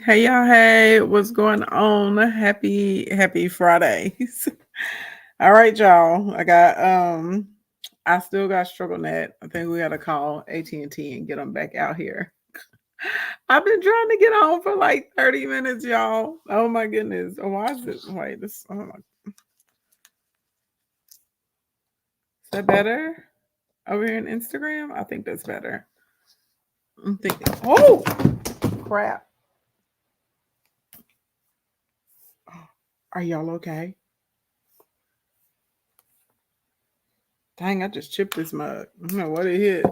Hey y'all, hey, what's going on? Happy Fridays. All right, y'all. I still got StroggleNet. I think we gotta call AT&T and get them back out here. I've been trying to get on for like 30 minutes, y'all. Oh my goodness. Oh, why is it? Wait, this is that better? Over here in Instagram? I think that's better. I'm thinking, oh crap. Are y'all okay? Dang, I just chipped this mug. I don't know what it hit.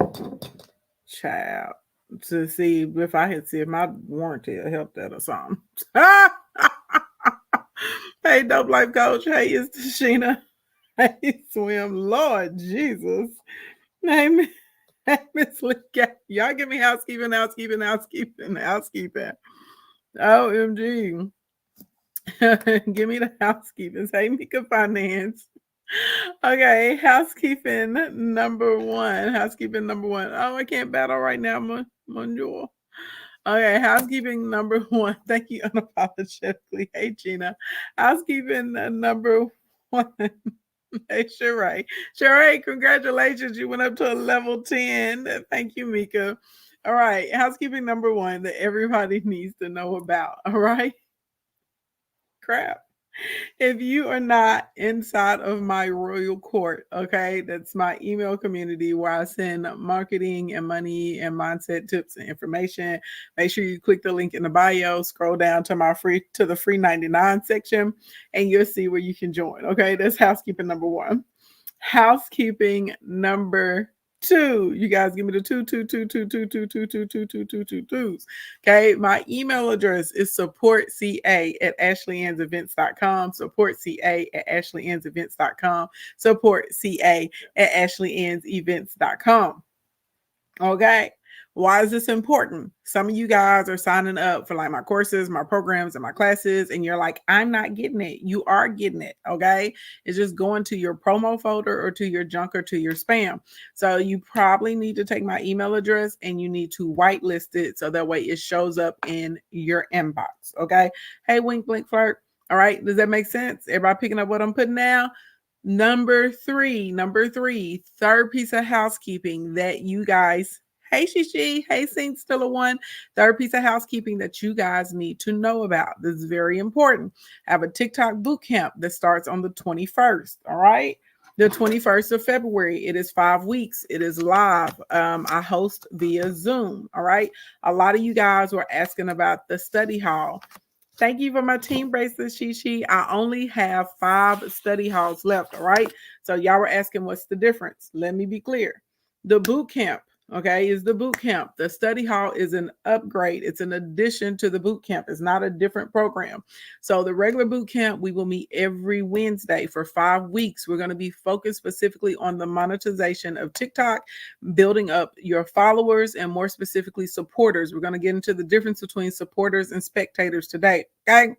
Child. To see if I had see if my warranty will help that or something. Hey, Dope Life Coach. Hey, it's Tashina. Hey, Swim. Lord Jesus. Name Miss Lee. Y'all give me housekeeping. OMG. Give me the housekeeping. Hey, Mika Finance. Okay, housekeeping number one. Housekeeping number one. Oh, I can't battle right now, Monjour. Okay, housekeeping number one. Thank you unapologetically. Hey, Gina. Housekeeping number one. Hey, Sheree. Sheree, congratulations. You went up to a level 10. Thank you, Mika. All right, housekeeping number one that everybody needs to know about. All right, crap. If you are not inside of my royal court, okay, that's my email community where I send marketing and money and mindset tips and information. Make sure you click the link in the bio, scroll down to the free 99 section, and you'll see where you can join. Okay, that's housekeeping number one. Housekeeping number two. You guys give me the twos. Okay. My email address is supportca@ashleyann's.events.com. Supportca@ashleyann's.events.com. Supportca@ashleyann's.events.com. Okay. Why is this important? Some of you guys are signing up for like my courses, my programs, and my classes, and you're like, I'm not getting it. You are getting it. Okay. It's just going to your promo folder or to your junk or to your spam. So you probably need to take my email address and you need to whitelist it so that way it shows up in your inbox. Okay. Hey, wink, blink, flirt. All right. Does that make sense? Everybody picking up what I'm putting down? Number three, third piece of housekeeping that you guys, hey Shishi, hey Saint Stiller One, third piece of housekeeping that you guys need to know about. This is very important. I have a TikTok boot camp that starts on the 21st. All right. The 21st of February. It is 5 weeks. It is live. I host via Zoom. All right. A lot of you guys were asking about the study hall. Thank you for my team bracelets, Shishi. I only have 5 study halls left. All right. So y'all were asking what's the difference. Let me be clear. The boot camp, okay, is the boot camp. The study hall is an upgrade. It's an addition to the boot camp. It's not a different program. So the regular boot camp, we will meet every Wednesday for 5 weeks. We're going to be focused specifically on the monetization of TikTok, building up your followers, and more specifically supporters. We're going to get into the difference between supporters and spectators today. Okay.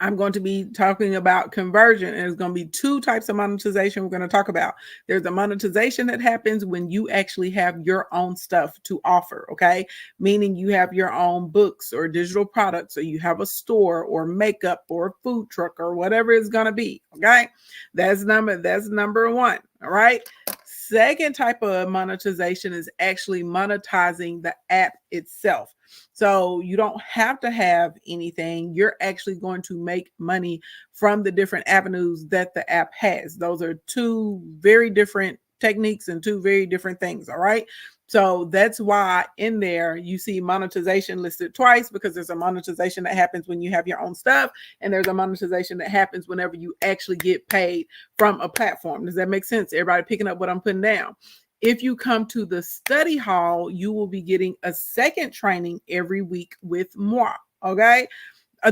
I'm going to be talking about conversion, and there's going to be 2 types of monetization we're going to talk about. There's a monetization that happens when you actually have your own stuff to offer, okay? Meaning you have your own books or digital products, or you have a store or makeup or a food truck or whatever it's going to be, okay? That's number 1, all right? Second type of monetization is actually monetizing the app itself. So you don't have to have anything. You're actually going to make money from the different avenues that the app has. Those are 2 very different techniques and 2 very different things. All right. So that's why in there you see monetization listed twice, because there's a monetization that happens when you have your own stuff, and there's a monetization that happens whenever you actually get paid from a platform. Does that make sense? Everybody picking up what I'm putting down? If you come to the study hall, you will be getting a second training every week with moi. Okay.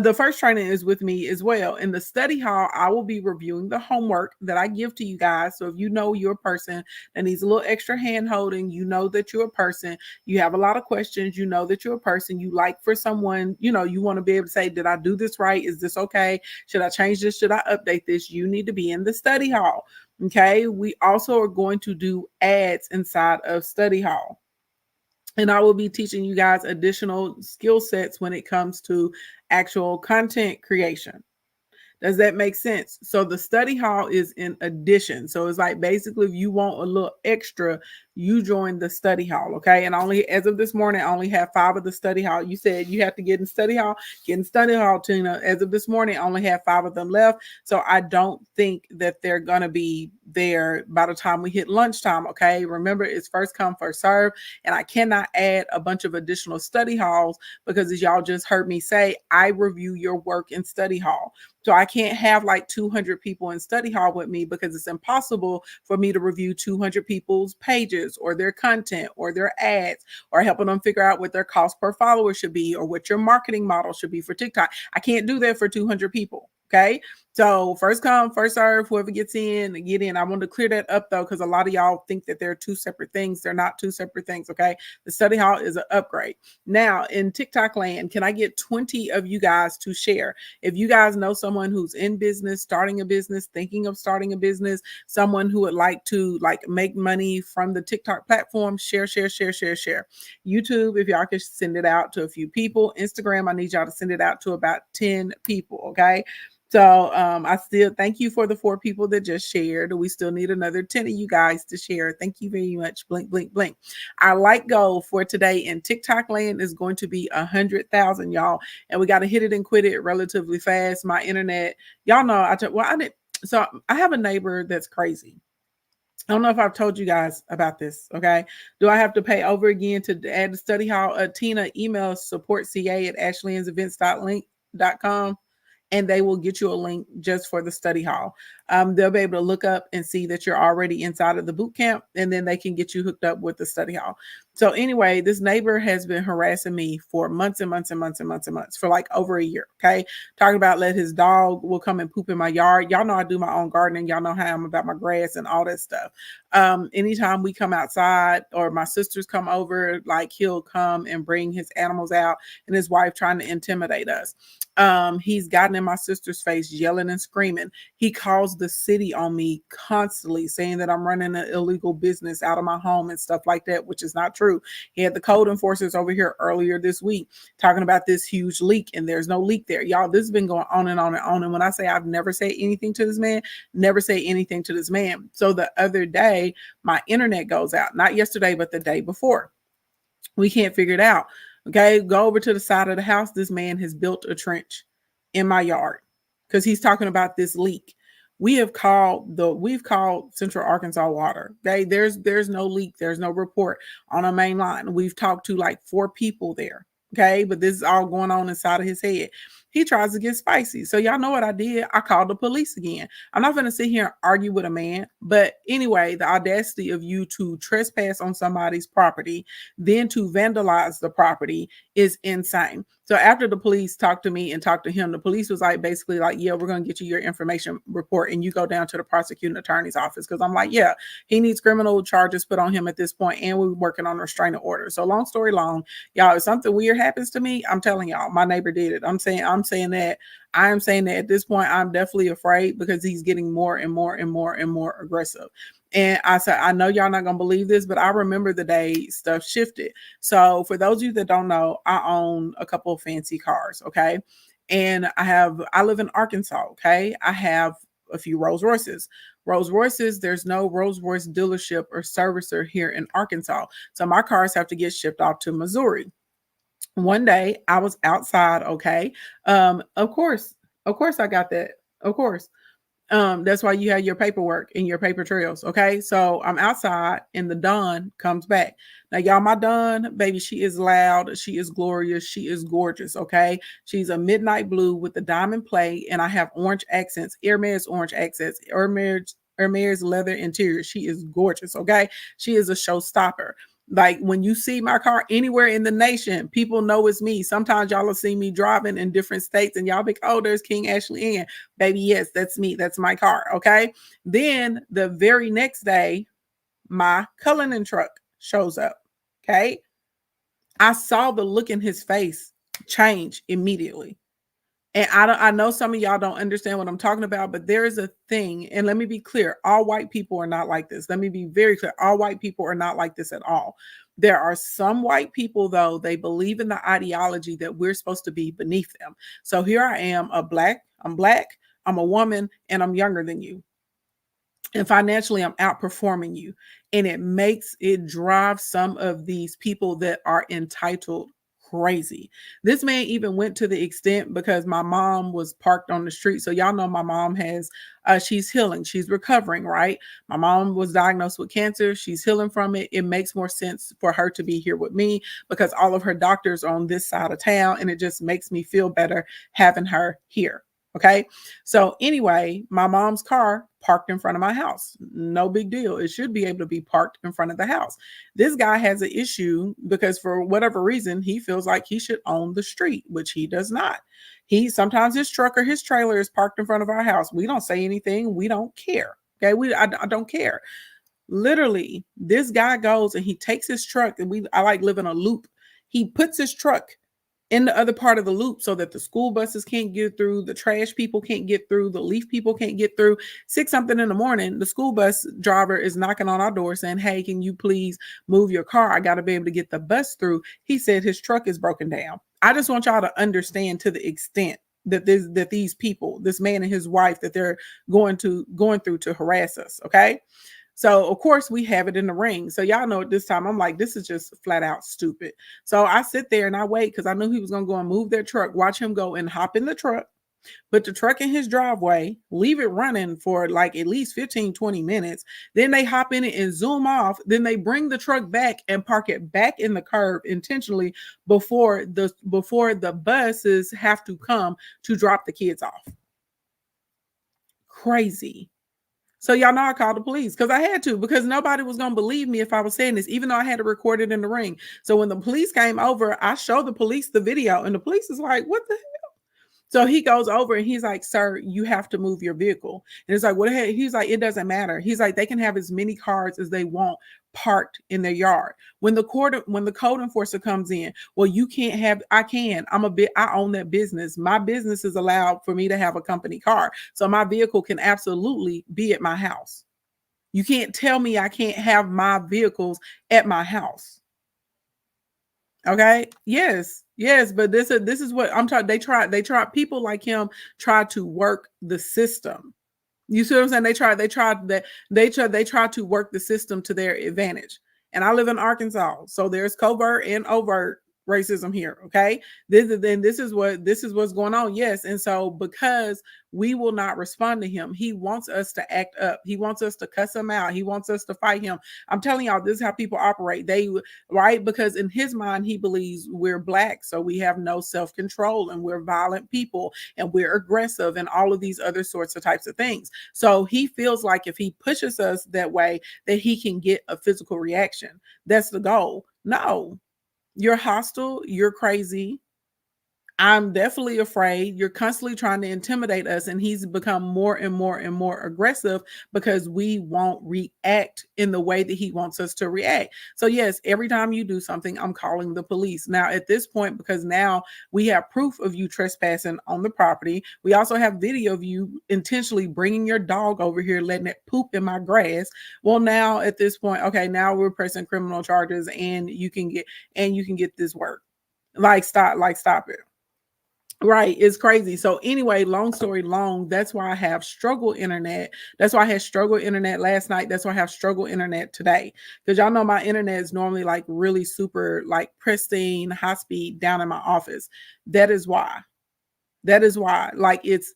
The first training is with me as well. In the study hall, I will be reviewing the homework that I give to you guys. So if you know you're a person that needs a little extra hand holding, you know that you're a person, you have a lot of questions, you know that you're a person, you like for someone, you want to be able to say, did I do this right? Is this okay? Should I change this? Should I update this? You need to be in the study hall. Okay. We also are going to do ads inside of study hall. And I will be teaching you guys additional skill sets when it comes to actual content creation. Does that make sense? So the study hall is in addition. So it's like basically if you want a little extra, you join the study hall. Okay. And only as of this morning, I only have 5 of the study hall. You said you have to get in study hall, get in study hall, Tina. As of this morning, I only have 5 of them left. So I don't think that they're gonna be there by the time we hit lunchtime. Okay. Remember, it's first come, first serve. And I cannot add a bunch of additional study halls because as y'all just heard me say, I review your work in study hall. So I can't have like 200 people in study hall with me because it's impossible for me to review 200 people's pages or their content or their ads or helping them figure out what their cost per follower should be or what your marketing model should be for TikTok. I can't do that for 200 people. Okay. So first come, first serve, whoever gets in, get in. I want to clear that up though, because a lot of y'all think that they're 2 separate things. They're not 2 separate things. Okay. The study hall is an upgrade. Now in TikTok land, can I get 20 of you guys to share? If you guys know someone who's in business, starting a business, thinking of starting a business, someone who would like to like make money from the TikTok platform, share, share, share, share, share. YouTube, if y'all could send it out to a few people. Instagram, I need y'all to send it out to about 10 people. Okay. So I still thank you for the 4 people that just shared. We still need another 10 of you guys to share. Thank you very much. Blink, blink, blink. Our like goal for today in TikTok land is going to be 100,000, y'all. And we got to hit it and quit it relatively fast. My internet, y'all know, I didn't. So I have a neighbor that's crazy. I don't know if I've told you guys about this. Okay. Do I have to pay over again to add the study hall? Tina, email supportca@ashlynsevents.link.com and they will get you a link just for the study hall. They'll be able to look up and see that you're already inside of the boot camp, and then they can get you hooked up with the study hall. So anyway, this neighbor has been harassing me for months and months and months and months and months for like over a year. Okay. Talking about let his dog will come and poop in my yard. Y'all know I do my own gardening. Y'all know how I'm about my grass and all that stuff. Anytime we come outside or my sisters come over, like he'll come and bring his animals out and his wife trying to intimidate us. He's gotten in my sister's face yelling and screaming. He calls the city on me constantly saying that I'm running an illegal business out of my home and stuff like that, which is not true. He had the code enforcers over here earlier this week talking about this huge leak, and there's no leak there. Y'all, this has been going on and on and on. And when I say I've never said anything to this man, never say anything to this man. So the other day, my internet goes out, not yesterday, but the day before. We can't figure it out. Okay, go over to the side of the house. This man has built a trench in my yard because he's talking about this leak. We've called Central Arkansas Water. Okay, there's no leak, there's no report on a main line. We've talked to like 4 people there. Okay, but this is all going on inside of his head. He tries to get spicy. So y'all know what I did? I called the police again. I'm not going to sit here and argue with a man, but anyway, the audacity of you to trespass on somebody's property, then to vandalize the property is insane. So after the police talked to me and talked to him, the police was like basically like, yeah, we're going to get you your information report and you go down to the prosecuting attorney's office. Because I'm like, yeah, he needs criminal charges put on him at this point, and we're working on a restraining order. So long story long, y'all, if something weird happens to me, I'm telling y'all, my neighbor did it. I'm saying that I am saying that at this point, I'm definitely afraid because he's getting more and more and more and more aggressive. And I said, I know y'all not gonna believe this, but I remember the day stuff shifted. So for those of you that don't know, I own a couple of fancy cars, okay? And I live in Arkansas, okay? I have a few Rolls Royces. Rolls Royces, there's no Rolls Royce dealership or servicer here in Arkansas. So my cars have to get shipped off to Missouri. One day I was outside, okay? Of course I got that. Of course. That's why you have your paperwork and your paper trails. Okay. So I'm outside and the Dawn comes back. Now, y'all, my Dawn, baby, she is loud. She is glorious. She is gorgeous. Okay. She's a midnight blue with the diamond plate, and I have orange accents, Hermes orange accents, Hermes leather interior. She is gorgeous. Okay. She is a showstopper. Like when you see my car anywhere in the nation, people know it's me. Sometimes y'all will see me driving in different states and y'all be, oh, there's King Ashley Ann. Baby, yes, that's me. That's my car. Okay. Then the very next day, my Cullinan truck shows up. Okay. I saw the look in his face change immediately. And I know some of y'all don't understand what I'm talking about, but there is a thing, and let me be clear, all white people are not like this. Let me be very clear. All white people are not like this at all. There are some white people, though, they believe in the ideology that we're supposed to be beneath them. So here I am, I'm black, I'm a woman, and I'm younger than you. And financially, I'm outperforming you. And it drives some of these people that are entitled crazy. This man even went to the extent because my mom was parked on the street. So y'all know my mom has she's healing, she's recovering, right? My mom was diagnosed with cancer, she's healing from it. It makes more sense for her to be here with me because all of her doctors are on this side of town, and it just makes me feel better having her here. Okay. So anyway, my mom's car parked in front of my house. No big deal. It should be able to be parked in front of the house. This guy has an issue because for whatever reason, he feels like he should own the street, which he does not. He sometimes his truck or his trailer is parked in front of our house. We don't say anything. We don't care. Okay. I don't care. Literally, this guy goes and he takes his truck, and I like live in a loop. He puts his truck in the other part of the loop so that the school buses can't get through, the trash people can't get through, the leaf people can't get through. 6 something in the morning, the school bus driver is knocking on our door saying, "Hey, can you please move your car? I got to be able to get the bus through." He said his truck is broken down. I just want y'all to understand to the extent that these people, this man and his wife, that they're going through to harass us, okay? So of course we have it in the ring. So y'all know at this time, I'm like, this is just flat out stupid. So I sit there and I wait because I knew he was going to go and move their truck, watch him go and hop in the truck, put the truck in his driveway, leave it running for like at least 15, 20 minutes. Then they hop in it and zoom off. Then they bring the truck back and park it back in the curb intentionally before the buses have to come to drop the kids off. Crazy. So y'all know I called the police because I had to, because nobody was going to believe me if I was saying this, even though I had to record it in the ring. So when the police came over, I showed the police the video, and the police is like, "What the hell?" So he goes over and he's like, "Sir, you have to move your vehicle." And it's like, "What the heck?" He's like, "It doesn't matter." He's like, "They can have as many cars as they want parked in their yard." When the code enforcer comes in, "Well, you can't have." I can. I own that business. My business is allowed for me to have a company car. So my vehicle can absolutely be at my house. You can't tell me I can't have my vehicles at my house. Okay. Yes. Yes. But this is what I'm talking. They try people like him try to work the system. You see what I'm saying? They try to work the system to their advantage. And I live in Arkansas, so there's covert and overt racism here. Okay, this is what's going on. Yes, and so because we will not respond to him, he wants us to act up. He wants us to cuss him out. He wants us to fight him. I'm telling y'all, this is how people operate. Right, because in his mind, he believes we're black, so we have no self-control and we're violent people and we're aggressive and all of these other sorts of types of things. So he feels like if he pushes us that way, that he can get a physical reaction. That's the goal. No, you're hostile, you're crazy. I'm definitely afraid. You're constantly trying to intimidate us, and he's become more and more and more aggressive because we won't react in the way that he wants us to react. So yes, every time you do something, I'm calling the police. Now at this point, because now we have proof of you trespassing on the property. We also have video of you intentionally bringing your dog over here, letting it poop in my grass. Well, now at this point, okay, now we're pressing criminal charges, and you can get this work. Stop it. Right, it's crazy. So anyway, long story long, that's why I have struggle internet. That's why I had struggle internet last night. That's why I have struggle internet today. Because y'all know my internet is normally like really super like pristine, high speed down in my office. That is why. That is why, like, it's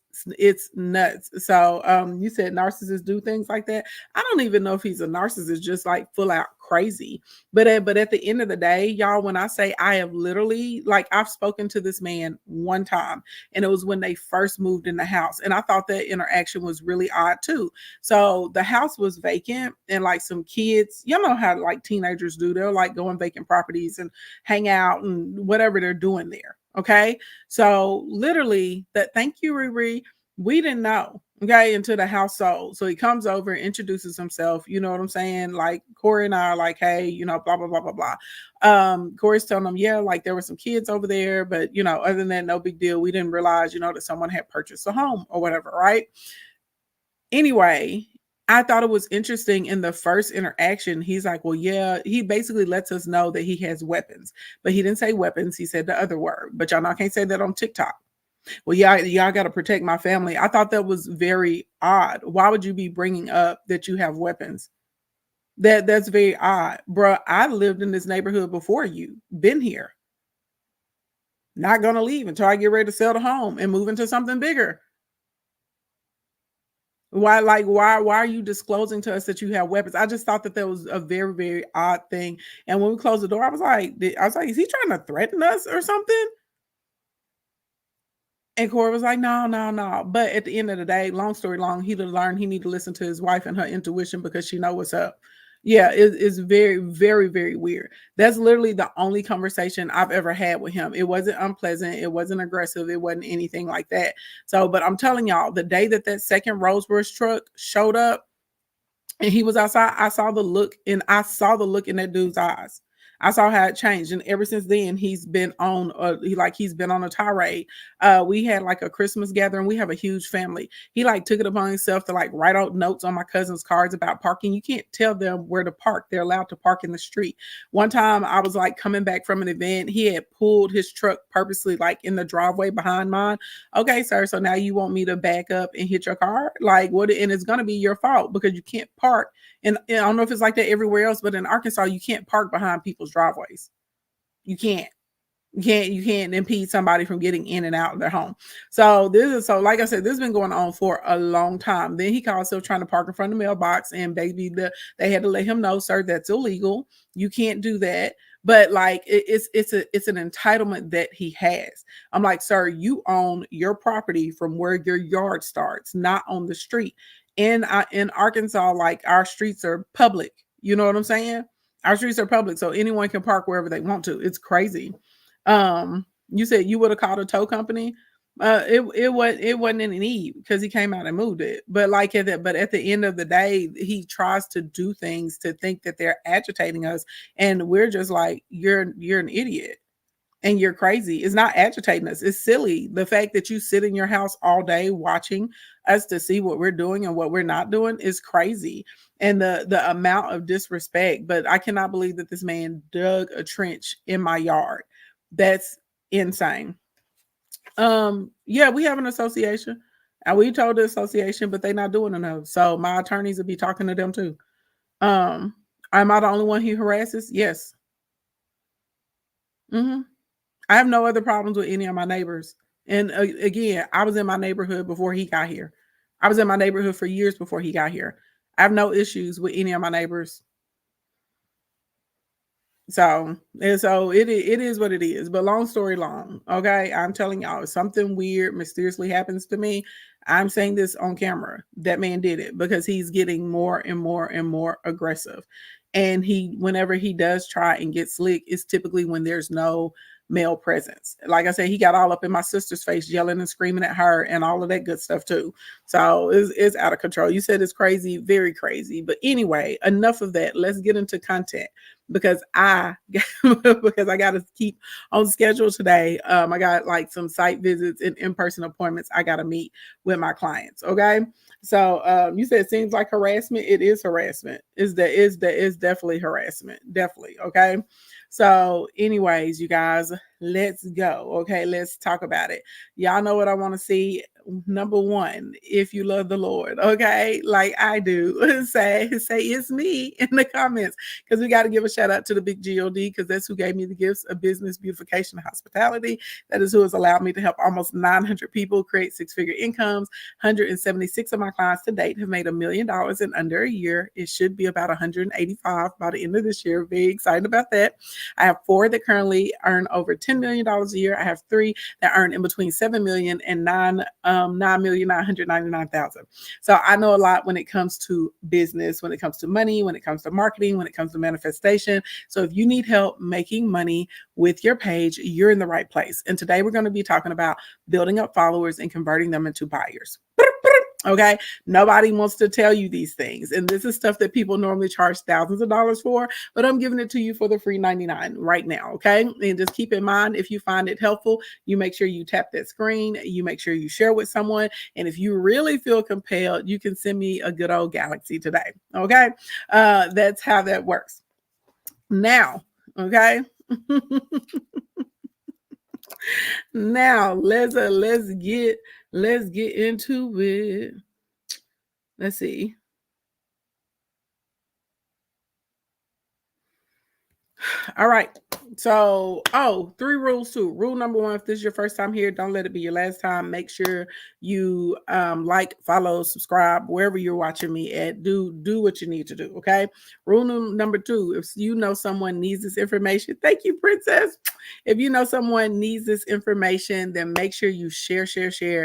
nuts. So you said narcissists do things like that. I don't even know if he's a narcissist, just like full out crazy. But at the end of the day, y'all, when I say I have literally, like, I've spoken to this man one time, and it was when they first moved in the house, and I thought that interaction was really odd too. So the house was vacant, and like some kids, y'all know how like teenagers do. They'll like go on vacant properties and hang out and whatever they're doing there. Okay. So literally thank you, Riri. We didn't know, okay, until the house sold. So he comes over and introduces himself. You know what I'm saying? Like Corey and I are like, "Hey, blah, blah, blah, blah, blah." Corey's telling them, yeah, like there were some kids over there, but other than that, no big deal. We didn't realize, that someone had purchased a home or whatever, right? Anyway, I thought it was interesting in the first interaction. He's like, well, yeah, he basically lets us know that he has weapons, but he didn't say weapons. He said the other word, but y'all not can't say that on TikTok. Well, yeah, y'all got to protect my family. I thought that was very odd. Why would you be bringing up that you have weapons? That's very odd, bro. I lived in this neighborhood before you. Been here. Not gonna leave until I get ready to sell the home and move into something bigger. Why are you disclosing to us that you have weapons? I just thought that that was a very, very odd thing. And when we closed the door, I was like, is he trying to threaten us or something? And Corey was like, no, no, no. But at the end of the day, long story long, he learned he need to listen to his wife and her intuition because she know what's up. Yeah, it's very, very, very weird. That's literally the only conversation I've ever had with him. It wasn't unpleasant. It wasn't aggressive. It wasn't anything like that. So, but I'm telling y'all, the day that that second Rosebush truck showed up, and he was outside, I saw the look in that dude's eyes. I saw how it changed, and ever since then, he's been on a tirade. We had like a Christmas gathering. We have a huge family. He like took it upon himself to like write out notes on my cousin's cards about parking. You can't tell them where to park. They're allowed to park in the street. One time, I was like coming back from an event. He had pulled his truck purposely like in the driveway behind mine. Okay, sir. So now you want me to back up and hit your car? Like what? And it's gonna be your fault because you can't park. And I don't know if it's like that everywhere else, but in Arkansas, you can't park behind people's driveways. You can't. You can't impede somebody from getting in and out of their home. So like I said, this has been going on for a long time. Then he called himself trying to park in front of the mailbox, and they had to let him know, sir, that's illegal. You can't do that. But like it's an entitlement that he has. I'm like, sir, you own your property from where your yard starts, not on the street. In Arkansas, like our streets are public. You know what I'm saying? Our streets are public, so anyone can park wherever they want to. It's crazy. You said you would have called a tow company. It wasn't any need because he came out and moved it. But at the end of the day, he tries to do things to think that they're agitating us, and we're just like, you're an idiot and you're crazy. It's not agitating us. It's silly. The fact that you sit in your house all day watching us to see what we're doing and what we're not doing is crazy. And the amount of disrespect, but I cannot believe that this man dug a trench in my yard. That's insane. Yeah, we have an association. And we told the association, but they're not doing enough. So my attorneys will be talking to them too. Um, am I the only one he harasses? Yes. Hmm. I have no other problems with any of my neighbors. And again, I was in my neighborhood before he got here. I was in my neighborhood for years before he got here. I have no issues with any of my neighbors. So it is what it is. But long story long, okay, I'm telling y'all, if something weird mysteriously happens to me, I'm saying this on camera. That man did it because he's getting more and more and more aggressive. And whenever he does try and get slick, it's typically when there's no male presence. Like I said, he got all up in my sister's face, yelling and screaming at her, and all of that good stuff too. So it's out of control. You said it's crazy, very crazy. But anyway, enough of that. Let's get into content because because I got to keep on schedule today. I got like some site visits and in-person appointments I got to meet with my clients. Okay. So you said it seems like harassment. It is harassment. Is definitely harassment. Definitely. Okay. So, anyways, you guys, let's go. Okay, let's talk about it. Y'all know what I want to see. Number one, if you love the Lord, okay, like I do, say it's me in the comments because we got to give a shout out to the big God because that's who gave me the gifts of business, beautification, and hospitality. That is who has allowed me to help almost 900 people create six-figure incomes. 176 of my clients to date have made $1 million in under a year. It should be about 185 by the end of this year. Very excited about that. I have 4 that currently earn over $10 million a year. I have 3 that earn in between $7 million and $9,999,000. So I know a lot when it comes to business, when it comes to money, when it comes to marketing, when it comes to manifestation. So if you need help making money with your page, you're in the right place. And today we're going to be talking about building up followers and converting them into buyers. Okay. Nobody wants to tell you these things. And this is stuff that people normally charge thousands of dollars for, but I'm giving it to you for the free 99 right now. Okay. And just keep in mind, if you find it helpful, you make sure you tap that screen, you make sure you share with someone. And if you really feel compelled, you can send me a good old galaxy today. Okay. That's how that works. Now, okay. Now let's get into it. Let's see. All right. So, three rules too. Rule number one: if this is your first time here, don't let it be your last time. Make sure you like, follow, subscribe wherever you're watching me at. Do what you need to do. Okay. Rule number two: if you know someone needs this information, thank you, Princess. If you know someone needs this information, then make sure you share,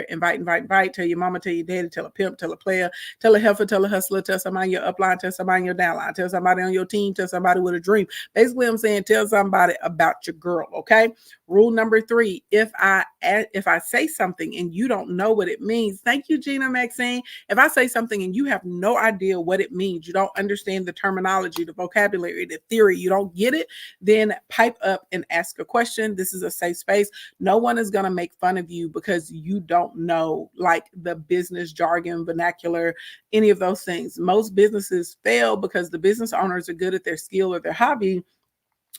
invite. Tell your mama, tell your daddy, tell a pimp, tell a player, tell a heifer, tell a hustler, tell somebody in your upline, tell somebody in your downline, tell somebody on your team, tell somebody with a dream. Basically, I'm saying tell somebody about your girl. Okay. Rule number three: if I say something and you don't know what it means, thank you, Gina Maxine. If I say something and you have no idea what it means, you don't understand the terminology, the vocabulary, the theory, you don't get it, then pipe up and ask a question. This is a safe space. No one is going to make fun of you because you don't know like the business jargon, vernacular, any of those things. Most businesses fail because the business owners are good at their skill or their hobby,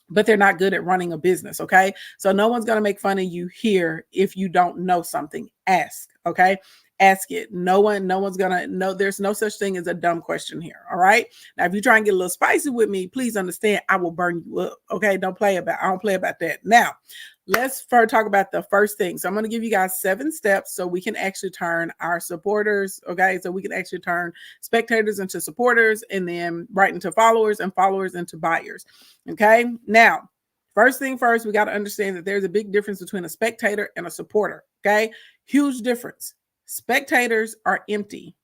but they're not good at running a business. Okay. So no one's going to make fun of you here. If you don't know something, ask. Okay. Ask it. No one's going to know. There's no such thing as a dumb question here. All right. Now, if you try and get a little spicy with me, please understand I will burn you up. Okay. I don't play about that. Now, let's first talk about the first thing. So I'm going to give you guys 7 steps so we can actually turn our supporters. Okay. So we can actually turn spectators into supporters, and then right into followers, and followers into buyers. Okay. Now, first thing first, we got to understand that there's a big difference between a spectator and a supporter. Okay. Huge difference. Spectators are empty.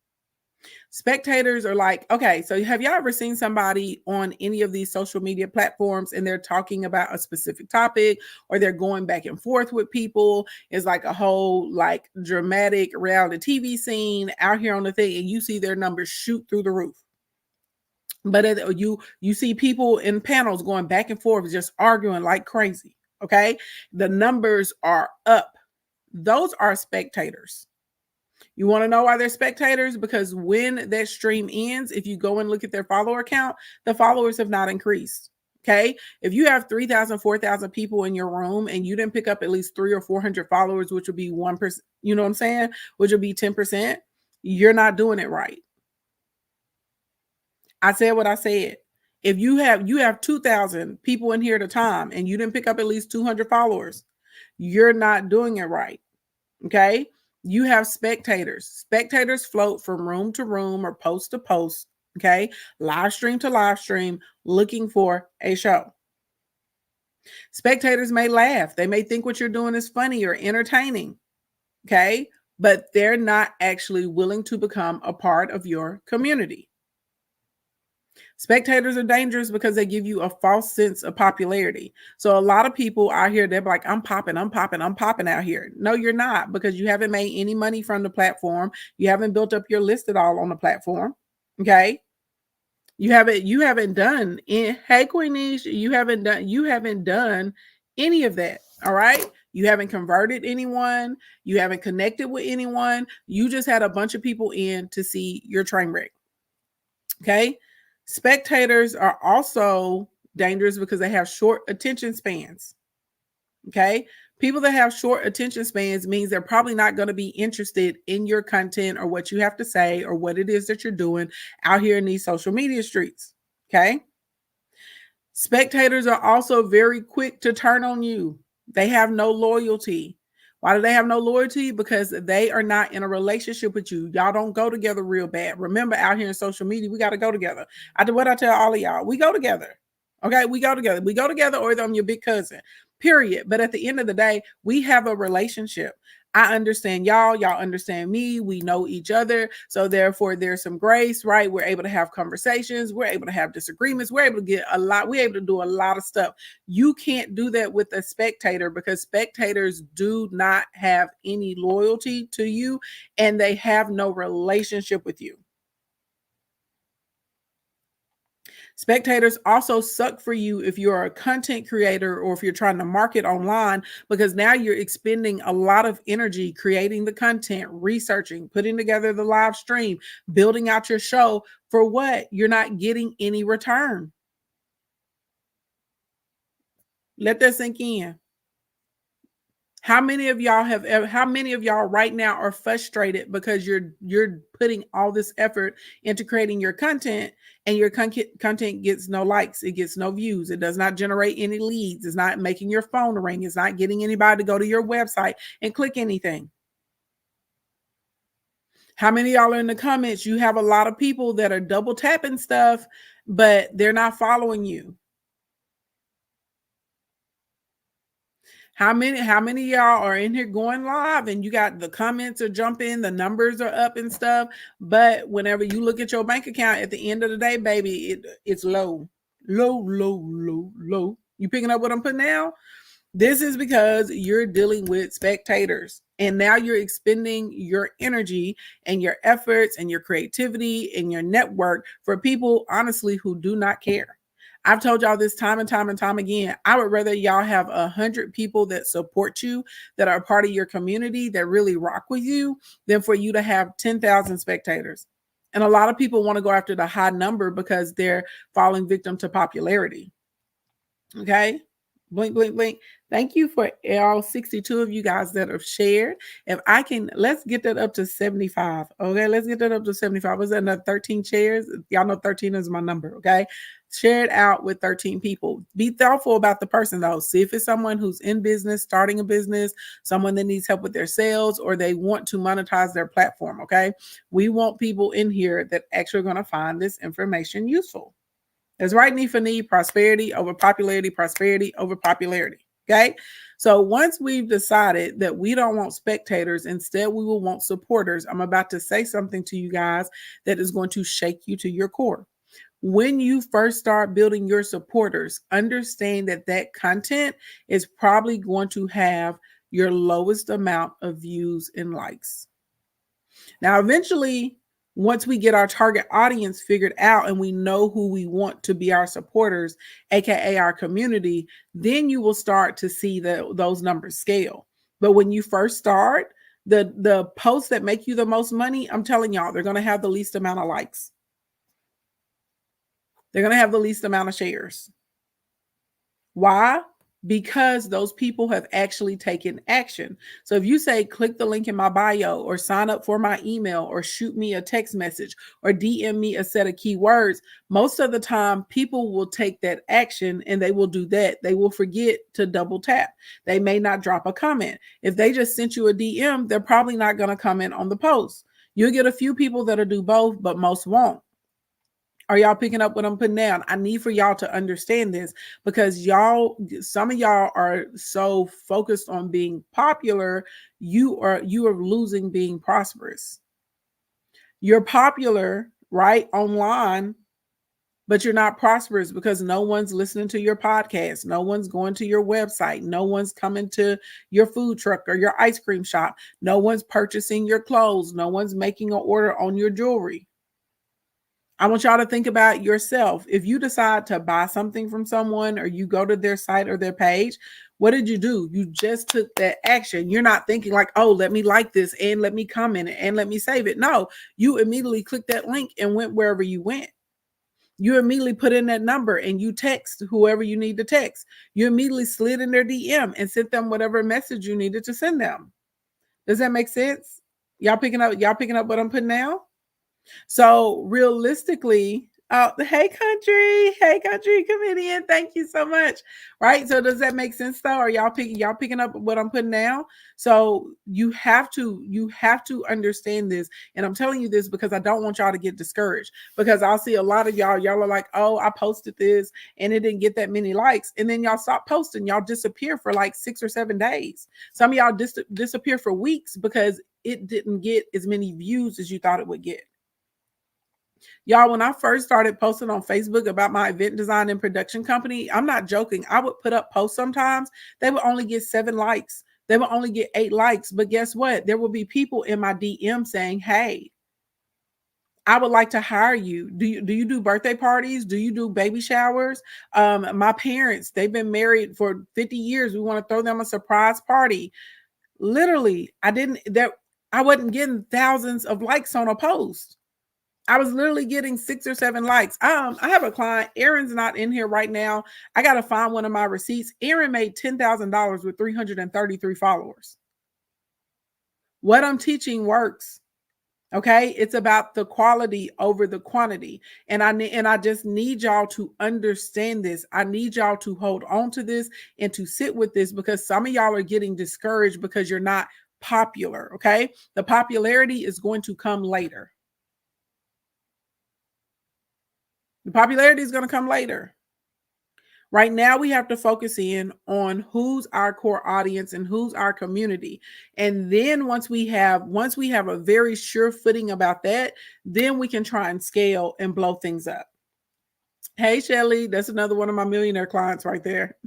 Spectators are like, okay, so have y'all ever seen somebody on any of these social media platforms and they're talking about a specific topic, or they're going back and forth with people? It's like a whole like dramatic reality TV scene out here on the thing, and you see their numbers shoot through the roof. But you see people in panels going back and forth, just arguing like crazy. Okay. The numbers are up. Those are spectators. You want to know why they're spectators? Because when that stream ends, if you go and look at their follower count, the followers have not increased. Okay. If you have 3,000, 4,000 people in your room and you didn't pick up at least 300 or 400 followers, which would be 1%, you know what I'm saying? Which would be 10%, you're not doing it right. I said what I said. If you have 2,000 people in here at a time and you didn't pick up at least 200 followers, you're not doing it right. Okay. You have spectators. Spectators float from room to room or post to post. Okay. Live stream to live stream, looking for a show. Spectators may laugh. They may think what you're doing is funny or entertaining. Okay. But they're not actually willing to become a part of your community. Spectators are dangerous because they give you a false sense of popularity. So a lot of people out here, they're like, I'm popping out here. No, you're not, because you haven't made any money from the platform. You haven't built up your list at all on the platform. Okay. You haven't done it. Hey, Queenish, you haven't done any of that. All right. You haven't converted anyone. You haven't connected with anyone. You just had a bunch of people in to see your train wreck. Okay. Spectators are also dangerous because they have short attention spans. Okay. People that have short attention spans means they're probably not going to be interested in your content or what you have to say or what it is that you're doing out here in these social media streets. Okay. Spectators are also very quick to turn on you. They have no loyalty. Why do they have no loyalty? Because they are not in a relationship with you. Y'all don't go together real bad. Remember, out here in social media, we got to go together. I tell all of y'all, we go together. Okay, we go together. We go together, or I'm your big cousin. Period. But at the end of the day, we have a relationship. I understand y'all, y'all understand me, we know each other. So therefore there's some grace, right? We're able to have conversations, we're able to have disagreements, we're able to get a lot, we're able to do a lot of stuff. You can't do that with a spectator because spectators do not have any loyalty to you and they have no relationship with you. Spectators also suck for you if you're a content creator or if you're trying to market online, because now you're expending a lot of energy creating the content, researching, putting together the live stream, building out your show for what? You're not getting any return. Let that sink in. How many of y'all have ever, how many of y'all right now are frustrated because you're putting all this effort into creating your content and your content gets no likes, it gets no views, it does not generate any leads, it's not making your phone ring, it's not getting anybody to go to your website and click anything? How many of y'all are in the comments? You have a lot of people that are double tapping stuff, but they're not following you. How many of y'all are in here going live and you got the comments are jumping, the numbers are up and stuff, but whenever you look at your bank account at the end of the day, baby, it's low. You picking up what I'm putting down? This is because you're dealing with spectators and now you're expending your energy and your efforts and your creativity and your network for people, honestly, who do not care. I've told y'all this time and time and time again. I would rather y'all have 100 people that support you, that are part of your community, that really rock with you, than for you to have 10,000 spectators. And a lot of people want to go after the high number because they're falling victim to popularity. Okay. Blink, blink, blink. Thank you for all 62 of you guys that have shared. If I can, let's get that up to 75. Okay, let's get that up to 75. Was that another 13 shares? Y'all know 13 is my number. Okay, share it out with 13 people. Be thoughtful about the person though. See if it's someone who's in business, starting a business, someone that needs help with their sales, or they want to monetize their platform. Okay, we want people in here that actually are going to find this information useful. That's right, need for need, prosperity over popularity, prosperity over popularity. Okay. So once we've decided that we don't want spectators, instead we will want supporters, I'm about to say something to you guys that is going to shake you to your core. When you first start building your supporters, understand that that content is probably going to have your lowest amount of views and likes. Now, eventually, once we get our target audience figured out and we know who we want to be our supporters, aka our community, then you will start to see those numbers scale. But when you first start, the posts that make you the most money, I'm telling y'all, they're going to have the least amount of likes. They're going to have the least amount of shares. Why? Because those people have actually taken action. So if you say, click the link in my bio or sign up for my email or shoot me a text message or DM me a set of keywords, most of the time people will take that action and they will do that. They will forget to double tap. They may not drop a comment. If they just sent you a DM, they're probably not going to comment on the post. You'll get a few people that'll do both, but most won't. Are y'all picking up what I'm putting down? I need for y'all to understand this because some of y'all are so focused on being popular, you are losing being prosperous. You're popular, right, online, but you're not prosperous because no one's listening to your podcast. No one's going to your website. No one's coming to your food truck or your ice cream shop. No one's purchasing your clothes. No one's making an order on your jewelry. I want y'all to think about yourself. If you decide to buy something from someone or you go to their site or their page, what did you do? You just took that action. You're not thinking like, oh, let me like this and let me comment it and let me save it. No, you immediately clicked that link and went wherever you went. You immediately put in that number and you text whoever you need to text. You immediately slid in their DM and sent them whatever message you needed to send them. Does that make sense? Y'all picking up what I'm putting down? So realistically, Oh, hey country comedian. Thank you so much. Right. So does that make sense though? Are y'all picking up what I'm putting down? So you have to understand this. And I'm telling you this because I don't want y'all to get discouraged. Because I'll see a lot of y'all are like, oh, I posted this and it didn't get that many likes. And then y'all stop posting, y'all disappear for like 6 or 7 days. Some of y'all disappear for weeks because it didn't get as many views as you thought it would get. Y'all, when I first started posting on Facebook about my event design and production company, I'm not joking. I would put up posts sometimes. They would only get 7 likes. They would only get 8 likes. But guess what? There will be people in my DM saying, hey, I would like to hire you. Do you do birthday parties? Do you do baby showers? My parents, they've been married for 50 years. We want to throw them a surprise party. Literally, I wasn't getting thousands of likes on a post. I was literally getting 6 or 7 likes. I have a client. Aaron's not in here right now. I gotta find one of my receipts. Aaron made $10,000 with 333 followers. What I'm teaching works. Okay, it's about the quality over the quantity, and I just need y'all to understand this. I need y'all to hold on to this and to sit with this because some of y'all are getting discouraged because you're not popular. Okay, the popularity is going to come later. The popularity is going to come later. Right now, we have to focus in on who's our core audience and who's our community. And then once we have a very sure footing about that, then we can try and scale and blow things up. Hey, Shelly, that's another one of my millionaire clients right there.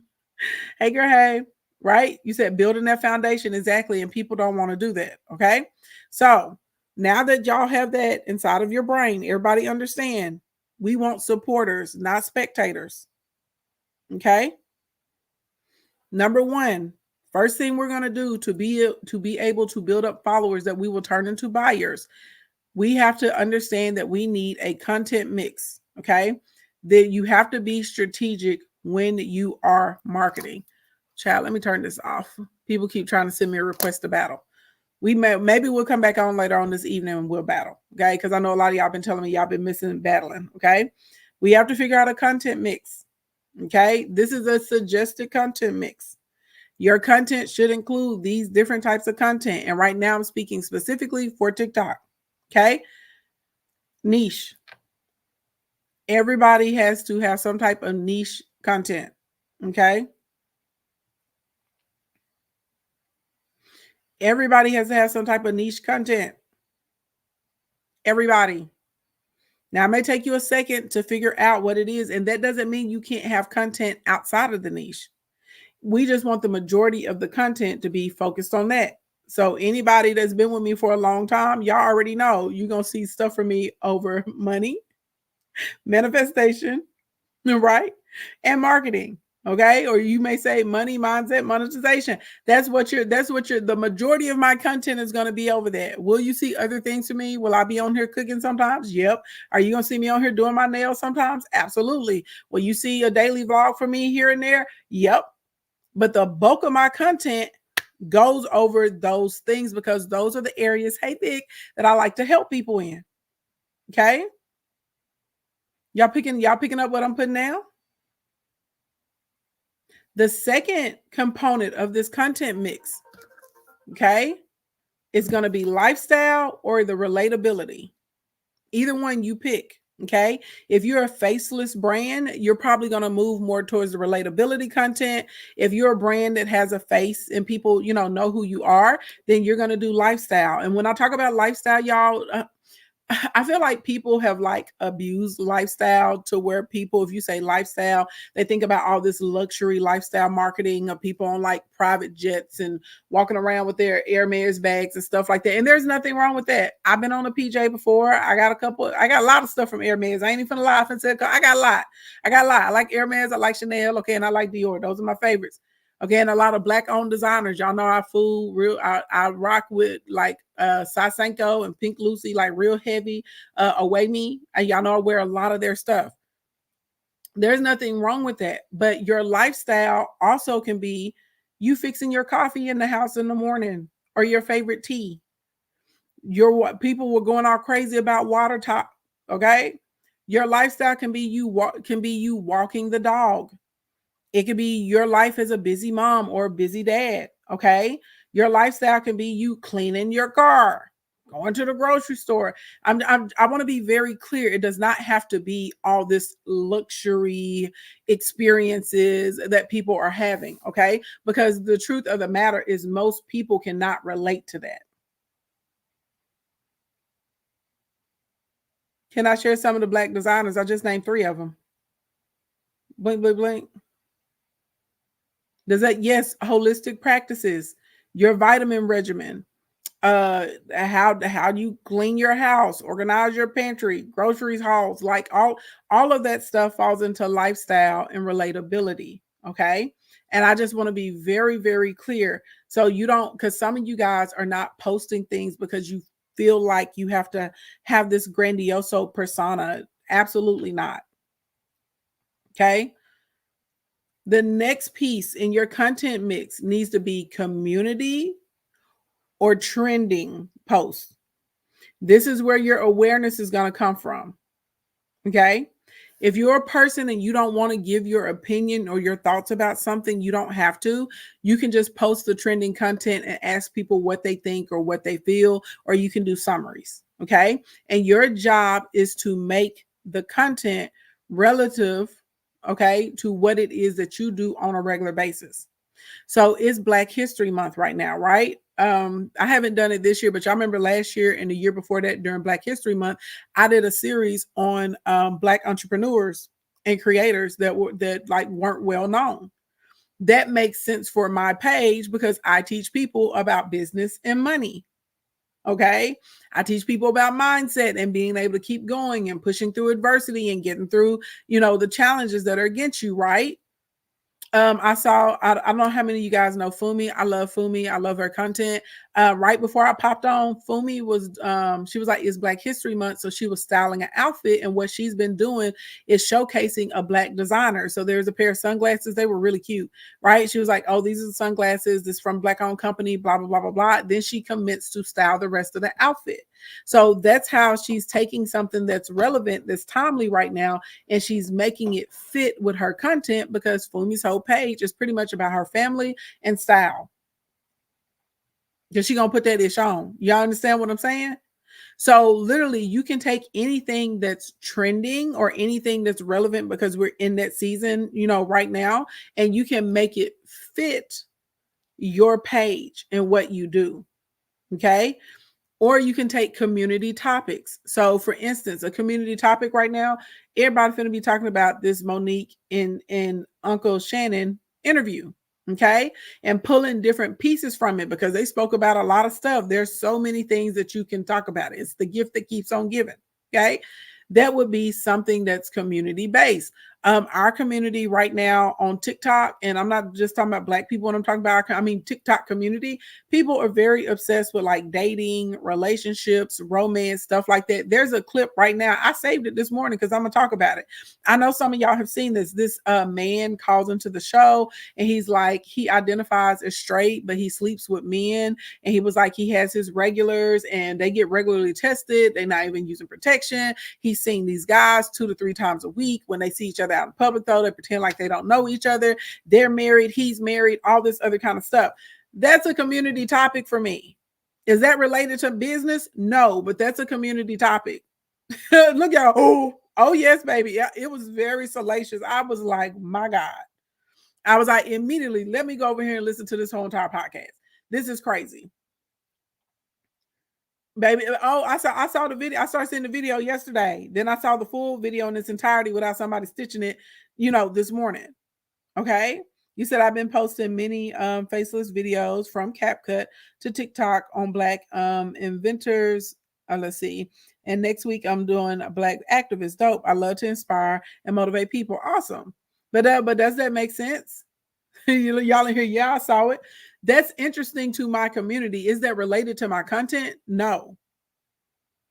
Hey, girl, hey, right? You said building that foundation, exactly. And people don't want to do that. Okay. So now that y'all have that inside of your brain, everybody understand we want supporters, not spectators. Okay. Number one, first thing we're going to do to be able to build up followers that we will turn into buyers, we have to understand that we need a content mix. Okay. That you have to be strategic when you are marketing. Child, let me turn this off. People keep trying to send me a request to battle. Maybe we'll come back on later on this evening and we'll battle. Okay. Because I know a lot of y'all been telling me y'all been missing battling. Okay. We have to figure out a content mix. Okay, this is a suggested content mix. Your content should include these different types of content. And right now I'm speaking specifically for TikTok. Okay, niche. Everybody has to have some type of niche content. Okay, everybody has to have some type of niche content. Everybody. Now, it may take you a second to figure out what it is, and that doesn't mean you can't have content outside of the niche. We just want the majority of the content to be focused on that. So anybody that's been with me for a long time, y'all already know you're going to see stuff from me over money, manifestation, right? And marketing. Okay. Or you may say money, mindset, monetization. The majority of my content is going to be over there. Will you see other things from me? Will I be on here cooking sometimes? Yep. Are you going to see me on here doing my nails sometimes? Absolutely. Will you see a daily vlog from me here and there? Yep. But the bulk of my content goes over those things because those are the areas, hey Vic, that I like to help people in. Okay. Y'all picking up what I'm putting down? The second component of this content mix, okay, is going to be lifestyle or the relatability. Either one you pick. Okay. If you're a faceless brand, you're probably going to move more towards the relatability content. If you're a brand that has a face and people, know who you are, then you're going to do lifestyle. And when I talk about lifestyle, y'all, I feel like people have like abused lifestyle to where people, if you say lifestyle, they think about all this luxury lifestyle marketing of people on like private jets and walking around with their Hermes bags and stuff like that. And there's nothing wrong with that. I've been on a PJ before. I got a lot of stuff from Hermes. I ain't even gonna lie and say I got a lot. I like Hermes. I like Chanel. Okay. And I like Dior. Those are my favorites. Okay, and a lot of black-owned designers. Y'all know I fool real. I rock with like Sasenko and Pink Lucy, like real heavy. Away Me. Y'all know I wear a lot of their stuff. There's nothing wrong with that, but your lifestyle also can be you fixing your coffee in the house in the morning or your favorite tea. People were going all crazy about water top. Okay, Your lifestyle can be you walking the dog. It could be your life as a busy mom or a busy dad. Okay. Your lifestyle can be you cleaning your car, going to the grocery store. I want to be very clear. It does not have to be all this luxury experiences that people are having. Okay. Because the truth of the matter is, most people cannot relate to that. Can I share some of the Black designers? I just named 3 of them. Blink, blink, blink. Does that, yes, holistic practices, your vitamin regimen, how you clean your house, organize your pantry, groceries hauls, like all of that stuff falls into lifestyle and relatability. Okay. And I just want to be very, very clear. So you don't, because some of you guys are not posting things because you feel like you have to have this grandioso persona. Absolutely not. Okay. The next piece in your content mix needs to be community or trending posts. This is where your awareness is going to come from. Okay. If you're a person and you don't want to give your opinion or your thoughts about something, you don't have to. You can just post the trending content and ask people what they think or what they feel, or you can do summaries. Okay. And your job is to make the content relative, okay, to what it is that you do on a regular basis. So it's Black History Month right now, right? I haven't done it this year, but y'all remember last year and the year before that during Black History Month, I did a series on Black entrepreneurs and creators that weren't well known. That makes sense for my page because I teach people about business and money. Okay. I teach people about mindset and being able to keep going and pushing through adversity and getting through, the challenges that are against you, right? I don't know how many of you guys know Fumi. I love Fumi. I love her content. Right before I popped on, Fumi was, she was like, it's Black History Month. So she was styling an outfit. And what she's been doing is showcasing a Black designer. So there's a pair of sunglasses. They were really cute, right? She was like, oh, these are the sunglasses. This is from Black owned company, blah, blah, blah, blah, blah. Then she commits to style the rest of the outfit. So that's how she's taking something that's relevant, that's timely right now, and she's making it fit with her content because Fumi's whole page is pretty much about her family and style. Because she's going to put that ish on. Y'all understand what I'm saying? So literally you can take anything that's trending or anything that's relevant because we're in that season, right now, and you can make it fit your page and what you do. Okay. Or you can take community topics. So for instance, a community topic right now, everybody's going to be talking about this Monique and Uncle Shannon interview. Okay. And pulling different pieces from it because they spoke about a lot of stuff. There's so many things that you can talk about. It's the gift that keeps on giving. Okay. That would be something that's community based. Our community right now on TikTok, and I'm not just talking about Black people when I'm talking about, TikTok community, people are very obsessed with like dating, relationships, romance, stuff like that. There's a clip right now. I saved it this morning because I'm going to talk about it. I know some of y'all have seen this. This man calls into the show and he's like, he identifies as straight, but he sleeps with men. And he was like, he has his regulars and they get regularly tested. They're not even using protection. He's seeing these guys 2 to 3 times a week. When they see each other out in public, though, they pretend like they don't know each other. They're married, he's married, all this other kind of stuff. That's a community topic for me. Is that related to business? No, but that's a community topic. Look, y'all. Oh yes, baby. Yeah, it was very salacious. I was like, my God. I was like, immediately, let me go over here and listen to this whole entire podcast. This is crazy. Baby, oh, I saw the video. I started seeing the video yesterday. Then I saw the full video in its entirety without somebody stitching it, this morning. Okay. You said I've been posting many faceless videos from CapCut to TikTok on Black inventors. Let's see. And next week I'm doing a Black activist. Dope. I love to inspire and motivate people. Awesome. But does that make sense? Y'all in here, yeah, I saw it. That's interesting to my community. Is that related to my content? No.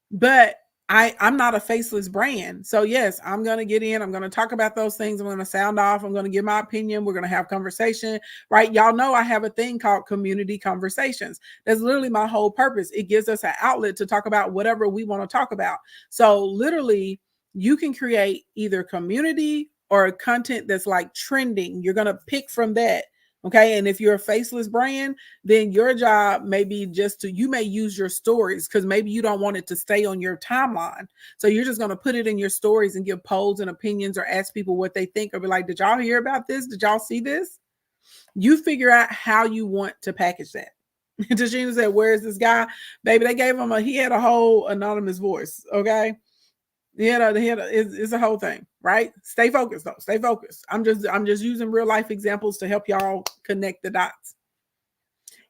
But I'm not a faceless brand. So yes, I'm going to get in. I'm going to talk about those things. I'm going to sound off. I'm going to give my opinion. We're going to have conversation, right? Y'all know I have a thing called community conversations. That's literally my whole purpose. It gives us an outlet to talk about whatever we want to talk about. So literally, you can create either community or content that's like trending. You're going to pick from that. Okay. And if you're a faceless brand, then your job may be just to, you may use your stories because maybe you don't want it to stay on your timeline. So you're just going to put it in your stories and give polls and opinions or ask people what they think or be like, did y'all hear about this? Did y'all see this? You figure out how you want to package that. Tashina said, where's this guy? Baby, they gave him he had a whole anonymous voice. Okay. It's a whole thing, right? Stay focused though. Stay focused. I'm just using real life examples to help y'all connect the dots.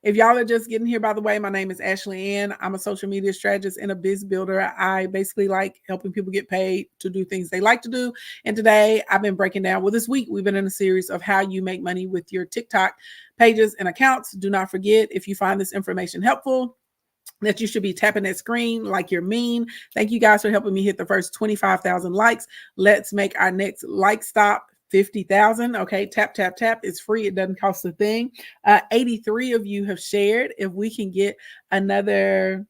If y'all are just getting here, by the way, my name is Ashley Ann. I'm a social media strategist and a biz builder. I basically like helping people get paid to do things they like to do. And today I've been breaking down, well, this week we've been in a series of how you make money with your TikTok pages and accounts. Do not forget, if you find this information helpful, that you should be tapping that screen like you're mean. Thank you guys for helping me hit the first 25,000 likes. Let's make our next like stop 50,000. Okay, tap, tap, tap. It's free. It doesn't cost a thing. 83 of you have shared. If we can get another,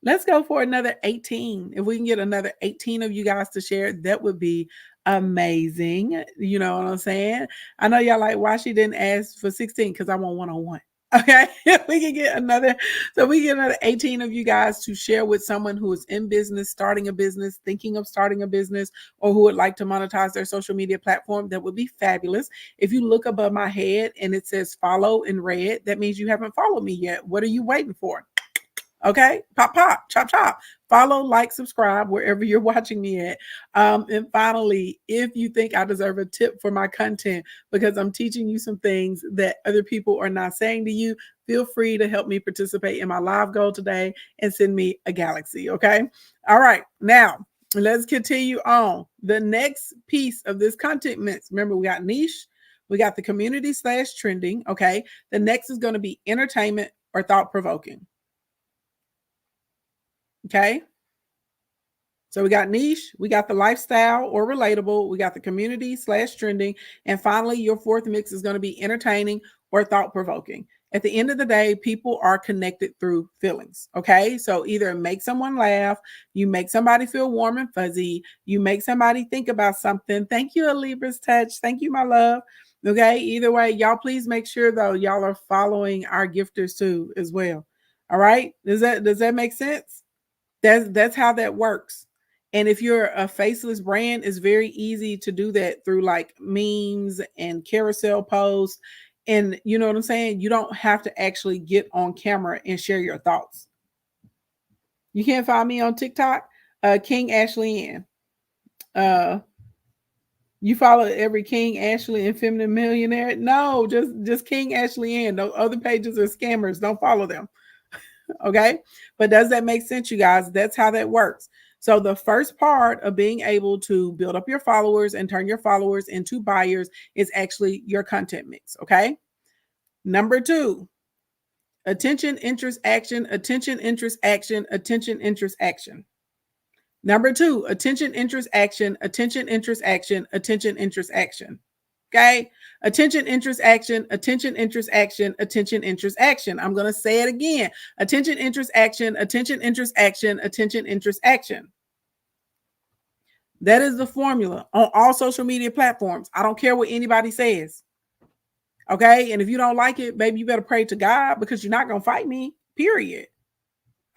let's go for another 18. If we can get another 18 of you guys to share, that would be amazing. You know what I'm saying? I know y'all like, why she didn't ask for 16? Because I want one-on-one. Okay, we can get another 18 of you guys to share with someone who is in business, starting a business, thinking of starting a business, or who would like to monetize their social media platform. That would be fabulous. If you look above my head and it says follow in red, that means you haven't followed me yet. What are you waiting for? Okay, pop, pop, chop, chop. Follow, like, subscribe wherever you're watching me at. And finally, if you think I deserve a tip for my content because I'm teaching you some things that other people are not saying to you, feel free to help me participate in my live goal today and send me a galaxy. Okay. All right. Now let's continue on. The next piece of this content mix. Remember, we got niche, we got the community / trending. Okay. The next is going to be entertainment or thought provoking. Okay. So we got niche, we got the lifestyle or relatable, we got the community / trending, and finally, your fourth mix is going to be entertaining or thought provoking. At the end of the day, people are connected through feelings. Okay. So either make someone laugh, you make somebody feel warm and fuzzy, you make somebody think about something. Thank you, A Libra's Touch. Thank you, my love. Okay. Either way, y'all please make sure though y'all are following our gifters too as well. All right. Does that make sense? That's how that works. And if you're a faceless brand, it's very easy to do that through like memes and carousel posts. And you know what I'm saying? You don't have to actually get on camera and share your thoughts. You can't find me on TikTok, King Ashley Ann. You follow every King Ashley and Feminine Millionaire? No, just King Ashley Ann. No other pages are scammers. Don't follow them. Okay. But does that make sense, you guys? That's how that works. So the first part of being able to build up your followers and turn your followers into buyers is actually your content mix. Okay. Number 2, attention, interest, action, attention, interest, action, attention, interest, action. Number 2, attention, interest, action, attention, interest, action, attention, interest, action. Okay. Attention, interest, action, attention, interest, action, attention, interest, action. I'm going to say it again. Attention, interest, action, attention, interest, action, attention, interest, action. That is the formula on all social media platforms. I don't care what anybody says. Okay. And if you don't like it, baby, you better pray to God because you're not going to fight me, period.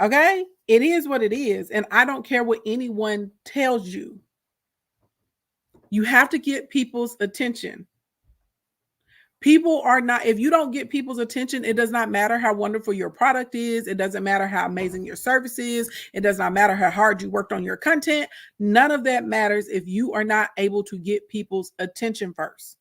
Okay. It is what it is. And I don't care what anyone tells you. You have to get people's attention. People are not, if you don't get people's attention, it does not matter how wonderful your product is. It doesn't matter how amazing your service is. It does not matter how hard you worked on your content. None of that matters if you are not able to get people's attention first.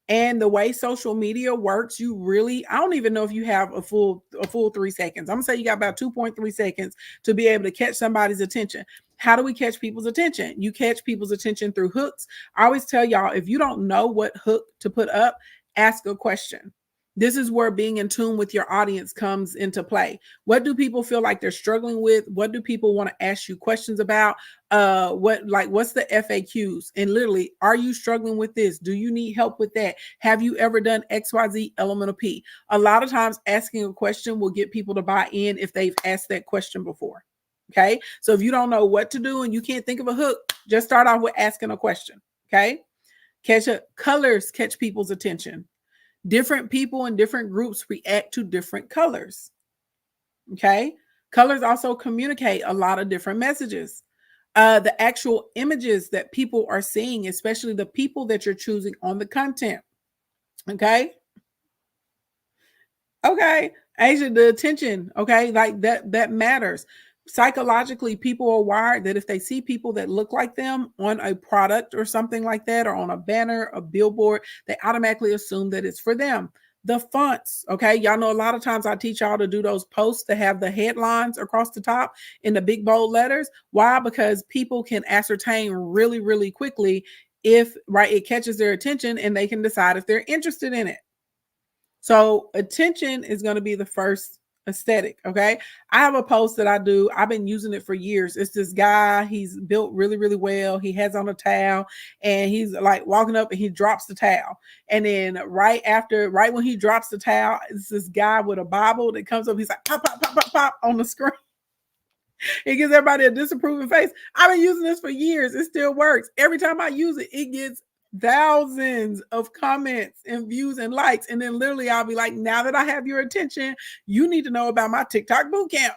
And the way social media works, you really, I don't even know if you have a full 3 seconds. I'm gonna say you got about 2.3 seconds to be able to catch somebody's attention. How do we catch people's attention? You catch people's attention through hooks. I always tell y'all, if you don't know what hook to put up, ask a question. This is where being in tune with your audience comes into play. What do people feel like they're struggling with? What do people want to ask you questions about? What's the FAQs? And literally, are you struggling with this? Do you need help with that? Have you ever done XYZ element of P? A lot of times asking a question will get people to buy in if they've asked that question before. Okay. So if you don't know what to do and you can't think of a hook, just start off with asking a question. Okay. Colors catch people's attention. Different people in different groups react to different colors. Okay. Colors also communicate a lot of different messages. The actual images that people are seeing, especially the people that you're choosing on the content. Okay. Okay. Asia, the attention. Okay. Like that matters. Psychologically, people are wired that if they see people that look like them on a product or something like that, or on a banner, a billboard, they automatically assume that it's for them. The fonts, okay, y'all know a lot of times I teach y'all to do those posts that have the headlines across the top in the big bold letters. Why? Because people can ascertain really, really quickly if right it catches their attention and they can decide if they're interested in it. So attention is going to be the first aesthetic. Okay. I have a post that I do. I've been using it for years. It's this guy. He's built really, really well. He has on a towel and he's like walking up and he drops the towel. And then right when he drops the towel, it's this guy with a Bible that comes up. He's like, pop, pop, pop, pop, pop on the screen. It gives everybody a disapproving face. I've been using this for years. It still works. Every time I use it, it gets thousands of comments and views and likes. And then literally I'll be like, now that I have your attention, you need to know about my TikTok boot camp.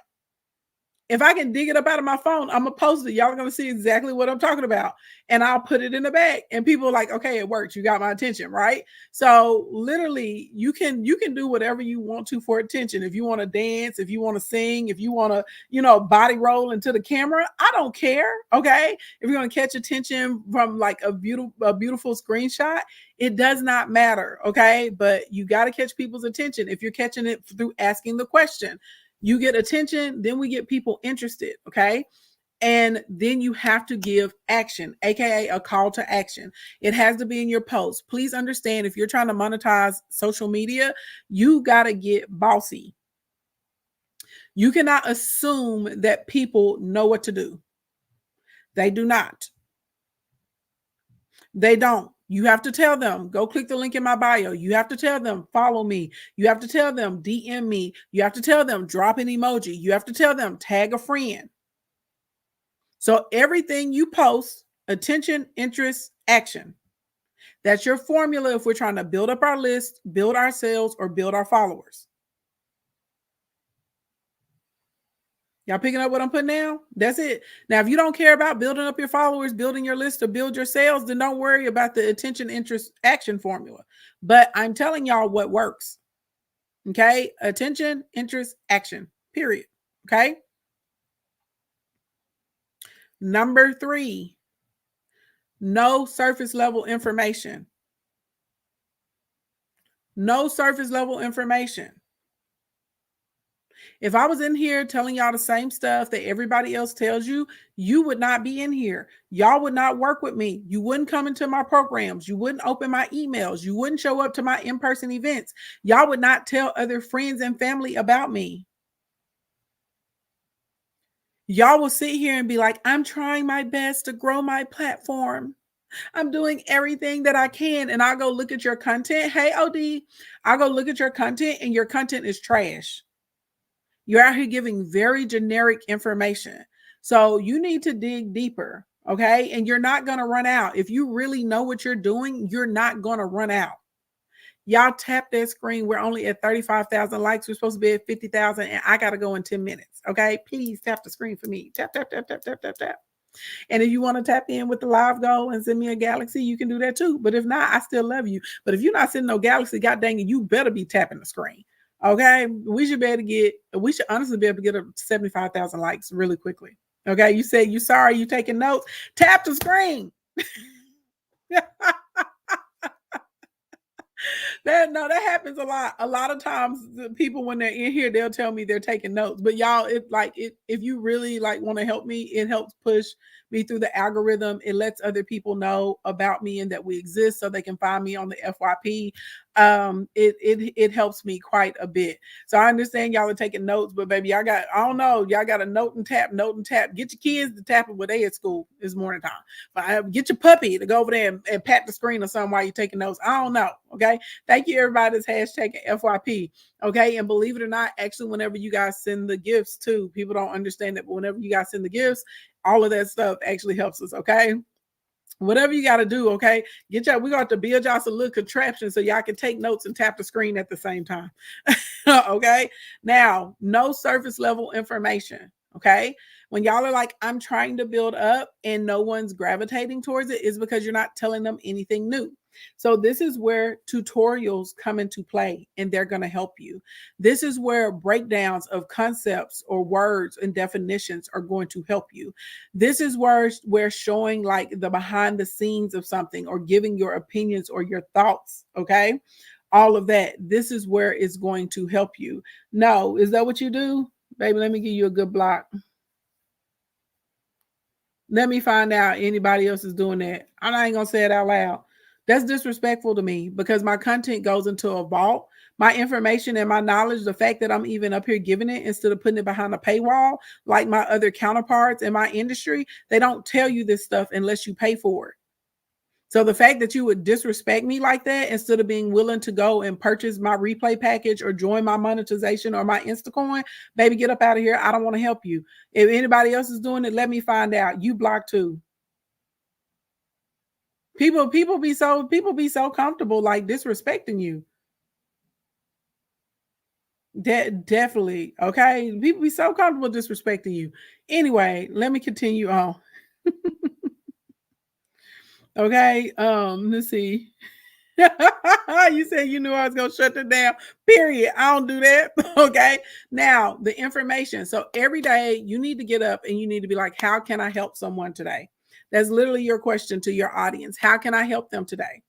If I can dig it up out of my phone, I'm gonna post it. Y'all are gonna see exactly what I'm talking about, and I'll put it in the bag. And people are like, "Okay, it worked. You got my attention, right?" So literally, you can do whatever you want to for attention. If you want to dance, if you want to sing, if you want to, body roll into the camera, I don't care. Okay, if you're gonna catch attention from like a beautiful screenshot, it does not matter. Okay, but you got to catch people's attention. If you're catching it through asking the question. You get attention, then we get people interested, okay? And then you have to give action, aka a call to action. It has to be in your post. Please understand, if you're trying to monetize social media, you got to get bossy. You cannot assume that people know what to do. They do not. They don't. You have to tell them, go click the link in my bio. You have to tell them, follow me. You have to tell them, DM me. You have to tell them, drop an emoji. You have to tell them, tag a friend. So everything you post, attention, interest, action. That's your formula if we're trying to build up our list, build our sales, or build our followers. Y'all picking up what I'm putting down? That's it. Now, if you don't care about building up your followers, building your list, or build your sales, then don't worry about the attention, interest, action formula. But I'm telling y'all what works. Okay? Attention, interest, action. Period. Okay? Number 3, no surface level information. No surface level information. If I was in here telling y'all the same stuff that everybody else tells you, you would not be in here. Y'all would not work with me. You wouldn't come into my programs. You wouldn't open my emails. You wouldn't show up to my in-person events. Y'all would not tell other friends and family about me. Y'all will sit here and be like, I'm trying my best to grow my platform. I'm doing everything that I can. And I'll go look at your content. Hey, OD, I'll go look at your content and your content is trash. You're out here giving very generic information. So you need to dig deeper. Okay. And you're not going to run out. If you really know what you're doing, you're not going to run out. Y'all tap that screen. We're only at 35,000 likes. We're supposed to be at 50,000 and I got to go in 10 minutes. Okay. Please tap the screen for me. Tap, tap, tap, tap, tap, tap, tap. And if you want to tap in with the live goal and send me a galaxy, you can do that too. But if not, I still love you. But if you're not sending no galaxy, god dang it, you better be tapping the screen. Okay, we should honestly be able to get up 75,000 likes really quickly. Okay, you say you sorry, you taking notes, tap the screen. That happens a lot. A lot of times the people, when they're in here, they'll tell me they're taking notes. But y'all, if you really want to help me, it helps push me through the algorithm. It lets other people know about me and that we exist so they can find me on the FYP. it helps me quite a bit. So I understand y'all are taking notes, but baby, I don't know, y'all got a note and tap. Get your kids to tap it when they at school. It's morning time. But get your puppy to go over there and pat the screen or something while you're taking notes. I don't know. Okay. Thank you, everybody that's hashtagging FYP. Okay. And believe it or not, actually, whenever you guys send the gifts too, people don't understand that, but whenever you guys send the gifts, all of that stuff actually helps us. Okay. Whatever you got to do, okay? We're going to have to build y'all some little contraption so y'all can take notes and tap the screen at the same time. Okay? Now, no surface level information, okay? When y'all are like, I'm trying to build up and no one's gravitating towards it, is because you're not telling them anything new. So this is where tutorials come into play and they're going to help you. This is where breakdowns of concepts or words and definitions are going to help you. This is where showing like the behind the scenes of something or giving your opinions or your thoughts, okay? All of that. This is where it's going to help you. No, is that what you do? Baby, let me give you a good block. Let me find out anybody else is doing that. I'm not even going to say it out loud. That's disrespectful to me because my content goes into a vault. My information and my knowledge, the fact that I'm even up here giving it instead of putting it behind a paywall, like my other counterparts in my industry, they don't tell you this stuff unless you pay for it. So the fact that you would disrespect me like that instead of being willing to go and purchase my replay package or join my monetization or my Instacoin, baby, get up out of here. I don't want to help you. If anybody else is doing it, let me find out. You blocked too. People be so comfortable like disrespecting you. Definitely. Okay. People be so comfortable disrespecting you. Anyway, let me continue on. Okay. Let's see. You said you knew I was gonna shut it down. Period. I don't do that. Okay. Now the information. So every day you need to get up and you need to be like, how can I help someone today? That's literally your question to your audience. How can I help them today?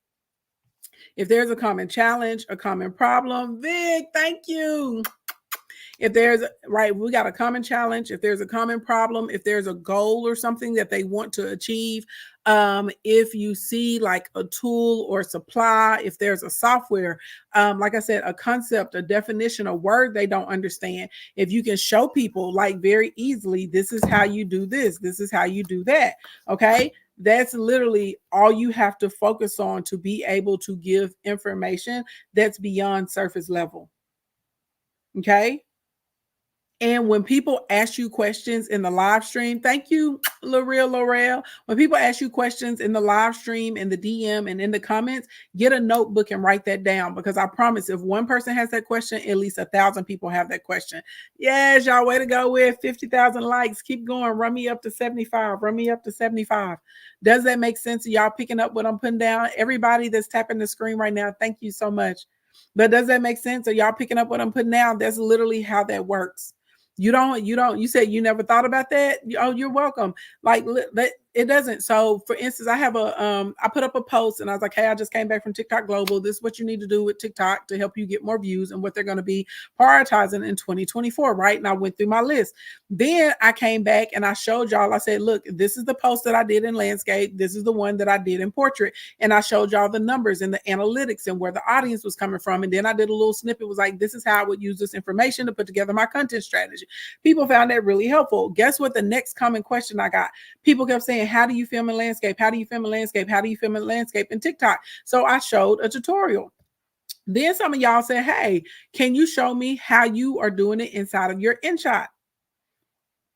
If there's a common challenge, a common problem, Vic, thank you. If there's we got a common challenge, if there's a common problem, if there's a goal or something that they want to achieve, if you see like a tool or supply, if there's a software, like I said, a concept, a definition, a word they don't understand, if you can show people like very easily, this is how you do this is how you do that. Okay. That's literally all you have to focus on to be able to give information that's beyond surface level. Okay. And when people ask you questions in the live stream, thank you, L'Oreal. When people ask you questions in the live stream, in the DM, and in the comments, get a notebook and write that down, because I promise if one person has that question, at least 1,000 people have that question. Yes, y'all, way to go with 50,000 likes. Keep going. Run me up to 75. Run me up to 75. Does that make sense? Y'all picking up what I'm putting down? Everybody that's tapping the screen right now, thank you so much. But does that make sense? Are y'all picking up what I'm putting down? That's literally how that works. You said you never thought about that. Oh, you're welcome. Like it doesn't. So for instance, I have I put up a post and I was like, hey, I just came back from TikTok Global. This is what you need to do with TikTok to help you get more views and what they're going to be prioritizing in 2024. Right. And I went through my list. Then I came back and I showed y'all, I said, look, this is the post that I did in landscape. This is the one that I did in portrait. And I showed y'all the numbers and the analytics and where the audience was coming from. And then I did a little snippet. It was like, this is how I would use this information to put together my content strategy. People found that really helpful. Guess what? The next common question I got, people kept saying, how do you film in landscape? How do you film in landscape? How do you film in landscape in TikTok? So I showed a tutorial. Then some of y'all said, hey, can you show me how you are doing it inside of your InShot?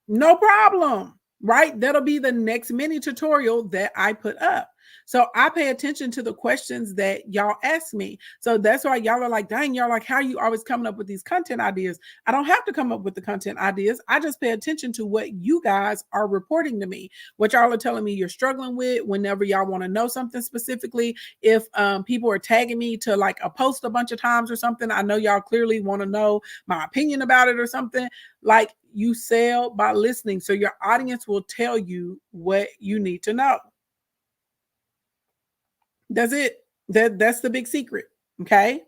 No problem, right? That'll be the next mini tutorial that I put up. So I pay attention to the questions that y'all ask me. So that's why y'all are like, dang, y'all like, how are you always coming up with these content ideas? I don't have to come up with the content ideas. I just pay attention to what you guys are reporting to me, what y'all are telling me you're struggling with whenever y'all want to know something specifically. If people are tagging me to like a post a bunch of times or something, I know y'all clearly want to know my opinion about it or something. Like, you sell by listening. So your audience will tell you what you need to know. That's it. That's the big secret. Okay.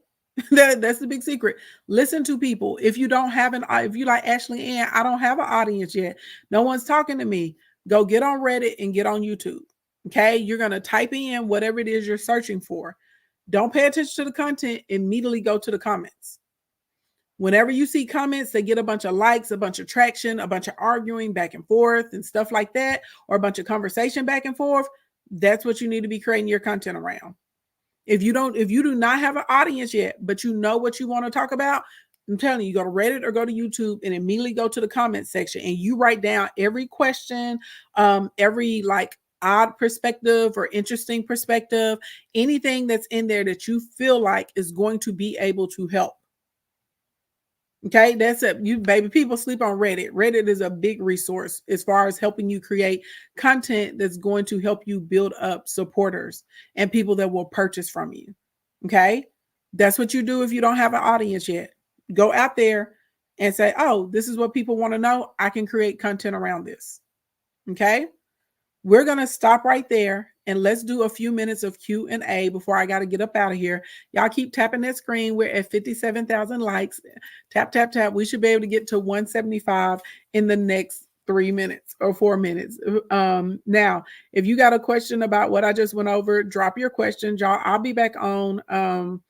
That's the big secret. Listen to people. If you like Ashley Ann, I don't have an audience yet. No one's talking to me. Go get on Reddit and get on YouTube. Okay. You're going to type in whatever it is you're searching for. Don't pay attention to the content, immediately go to the comments. Whenever you see comments that get a bunch of likes, a bunch of traction, a bunch of arguing back and forth and stuff like that, or a bunch of conversation back and forth, that's what you need to be creating your content around. If you do not have an audience yet, but you know what you want to talk about, I'm telling you, go to Reddit or go to YouTube and immediately go to the comment section and you write down every question, every like odd perspective or interesting perspective, anything that's in there that you feel like is going to be able to help. Okay, that's it. You baby, people sleep on Reddit. Reddit is a big resource as far as helping you create content that's going to help you build up supporters and people that will purchase from you. Okay, that's what you do if you don't have an audience yet. Go out there and say, oh, this is what people want to know. I can create content around this. Okay, we're going to stop right there and let's do a few minutes of Q&A before I got to get up out of here. Y'all keep tapping that screen. We're at 57,000 likes. Tap, tap, tap. We should be able to get to 175 in the next 3 minutes or 4 minutes. Now, if you got a question about what I just went over, drop your questions, y'all. I'll be back on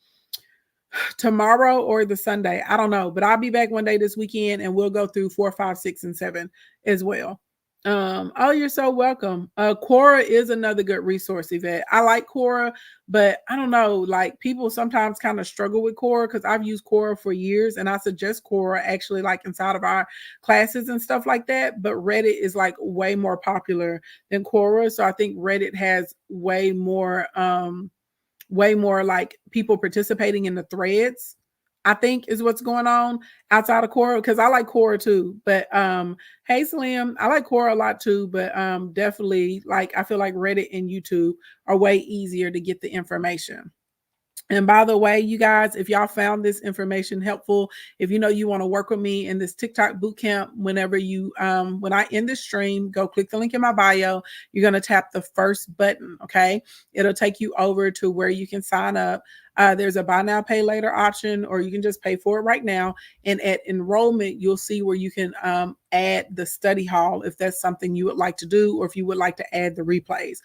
tomorrow or the Sunday. I don't know, but I'll be back one day this weekend and we'll go through 4, 5, 6, and 7 as well. Oh, you're so welcome. Quora is another good resource, Yvette. I like Quora, but I don't know, like people sometimes kind of struggle with Quora because I've used Quora for years and I suggest Quora actually like inside of our classes and stuff like that. But Reddit is like way more popular than Quora. So I think Reddit has way more like people participating in the threads, I think is what's going on outside of Quora, because I like Quora too. But hey Slim, I like Quora a lot too, but definitely like I feel like Reddit and YouTube are way easier to get the information. And by the way, you guys, if y'all found this information helpful, if you know you want to work with me in this TikTok bootcamp, whenever you when I end this stream, go click the link in my bio. You're going to tap the first button. Okay, it'll take you over to where you can sign up. There's a buy now, pay later option, or you can just pay for it right now. And at enrollment, you'll see where you can add the study hall if that's something you would like to do, or if you would like to add the replays.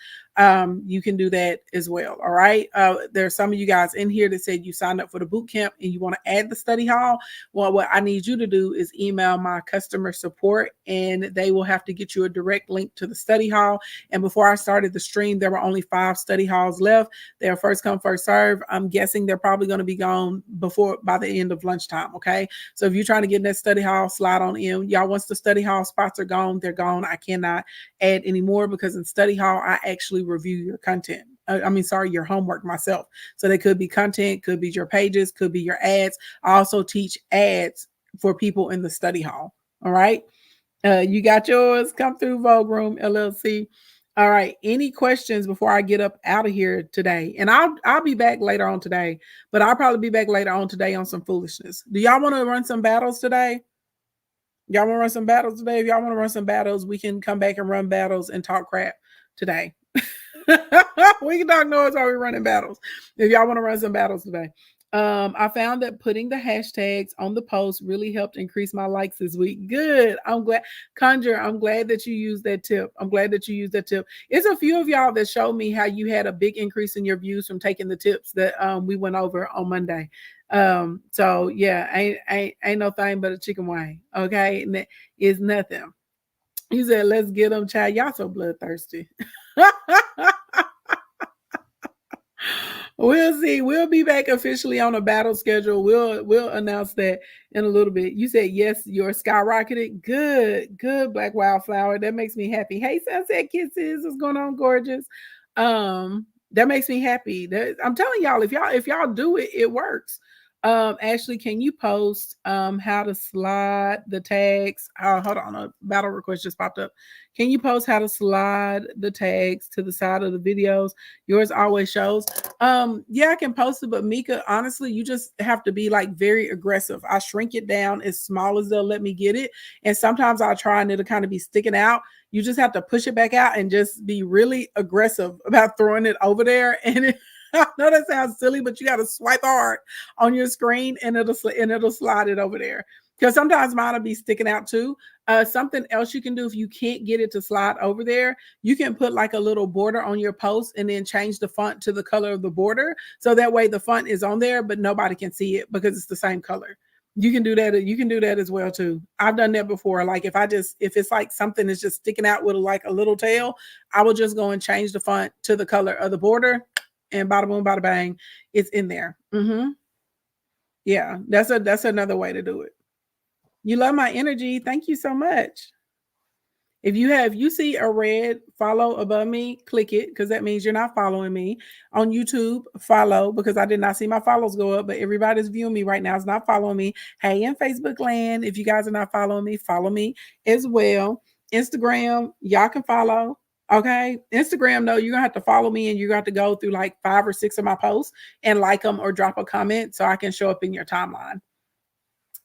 You can do that as well. All right. There's some of you guys in here that said you signed up for the boot camp and you want to add the study hall. Well, what I need you to do is email my customer support and they will have to get you a direct link to the study hall. And before I started the stream, there were only 5 study halls left. They're first come, first serve. I'm guessing they're probably going to be gone by the end of lunchtime. Okay. So if you're trying to get in that study hall, slide on in. Y'all, once the study hall spots are gone, they're gone. I cannot add anymore because in study hall, I actually review your content. Your homework myself. So they could be content, could be your pages, could be your ads. I also teach ads for people in the study hall. All right. You got yours. Come through Vogue Room LLC. All right. Any questions before I get up out of here today? And I'll be back later on today, but I'll probably be back later on today on some foolishness. Do y'all want to run some battles today? Y'all want to run some battles today? If y'all want to run some battles, we can come back and run battles and talk crap today. We can talk noise while we're running battles. If y'all want to run some battles today. I found that putting the hashtags on the post really helped increase my likes this week. Good. I'm glad. Conjure, I'm glad that you used that tip. It's a few of y'all that showed me how you had a big increase in your views from taking the tips that we went over on Monday. So yeah, ain't no thing but a chicken wing. Okay. And it's nothing. You said, let's get them, child. Y'all so bloodthirsty. We'll see. We'll be back officially on a battle schedule. We'll announce that in a little bit. You said yes, you're skyrocketed. Good, Black Wildflower. That makes me happy. Hey, Sunset Kisses, what's going on, gorgeous? That makes me happy. I'm telling y'all, if y'all do it, it works. Ashley, can you post how to slide the tags? Hold on, a battle request just popped up. Can you post how to slide the tags to the side of the videos? Yours always shows. Yeah, I can post it, but Mika, honestly, you just have to be like very aggressive. I shrink it down as small as they'll let me get it. And sometimes I'll try and it'll kind of be sticking out. You just have to push it back out and just be really aggressive about throwing it over there. And I know that sounds silly, but you got to swipe hard on your screen and it'll slide it over there. because sometimes mine will be sticking out too. Something else you can do if you can't get it to slide over there, you can put like a little border on your post and then change the font to the color of the border. So that way the font is on there, but nobody can see it because it's the same color. You can do that. You can do that as well too. I've done that before. Like if it's like something is just sticking out with like a little tail, I will just go and change the font to the color of the border, and bada boom, bada bang, it's in there. Yeah, that's another way to do it. You love my energy. Thank you so much. If you see a red follow above me, click it because that means you're not following me. On YouTube, follow because I did not see my follows go up, but everybody's viewing me right now is not following me. Hey, in Facebook land, if you guys are not following me, follow me as well. Instagram, y'all can follow. Okay. Instagram, though, you're gonna have to follow me and you're gonna have to go through like 5 or 6 of my posts and like them or drop a comment so I can show up in your timeline.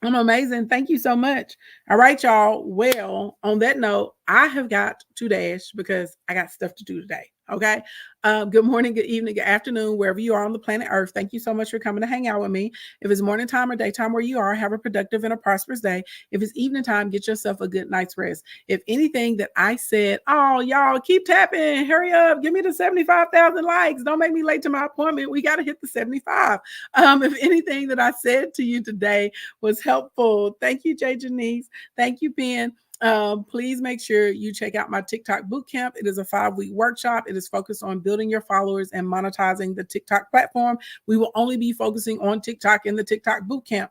I'm amazing. Thank you so much. All right, y'all. Well, on that note, I have got to dash because I got stuff to do today. Okay. Good morning, good evening, good afternoon, wherever you are on the planet Earth. Thank you so much for coming to hang out with me. If it's morning time or daytime where you are, have a productive and a prosperous day. If it's evening time, get yourself a good night's rest. If anything that I said, oh, y'all keep tapping, hurry up, give me the 75,000 likes. Don't make me late to my appointment. We got to hit the 75. If anything that I said to you today was helpful, thank you, Jay Janice. Thank you, Ben. Please make sure you check out my TikTok bootcamp. It is a 5-week workshop. It is focused on building your followers and monetizing the TikTok platform. We will only be focusing on TikTok in the TikTok bootcamp.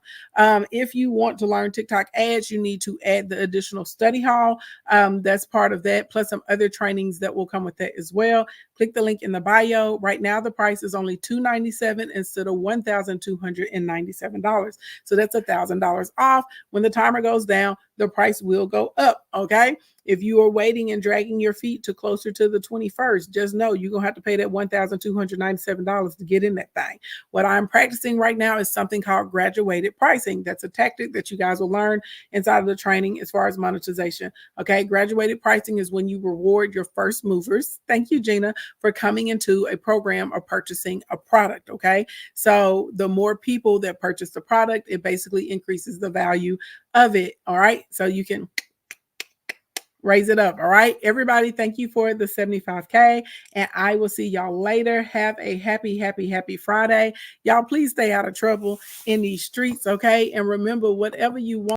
If you want to learn TikTok ads, you need to add the additional study hall. That's part of that, plus some other trainings that will come with that as well. Click the link in the bio. Right now, the price is only $297 instead of $1,297. So that's $1,000 off. When the timer goes down, the price will go up. Okay. If you are waiting and dragging your feet to closer to the 21st, just know you're going to have to pay that $1,297 to get in that thing. What I'm practicing right now is something called graduated pricing. That's a tactic that you guys will learn inside of the training as far as monetization. Okay. Graduated pricing is when you reward your first movers. Thank you, Gina, for coming into a program or purchasing a product. Okay. So the more people that purchase the product, it basically increases the value of it. All right. So you can raise it up. All right. Everybody, thank you for the 75K. And I will see y'all later. Have a happy Friday. Y'all, please stay out of trouble in these streets. Okay. And remember, whatever you want.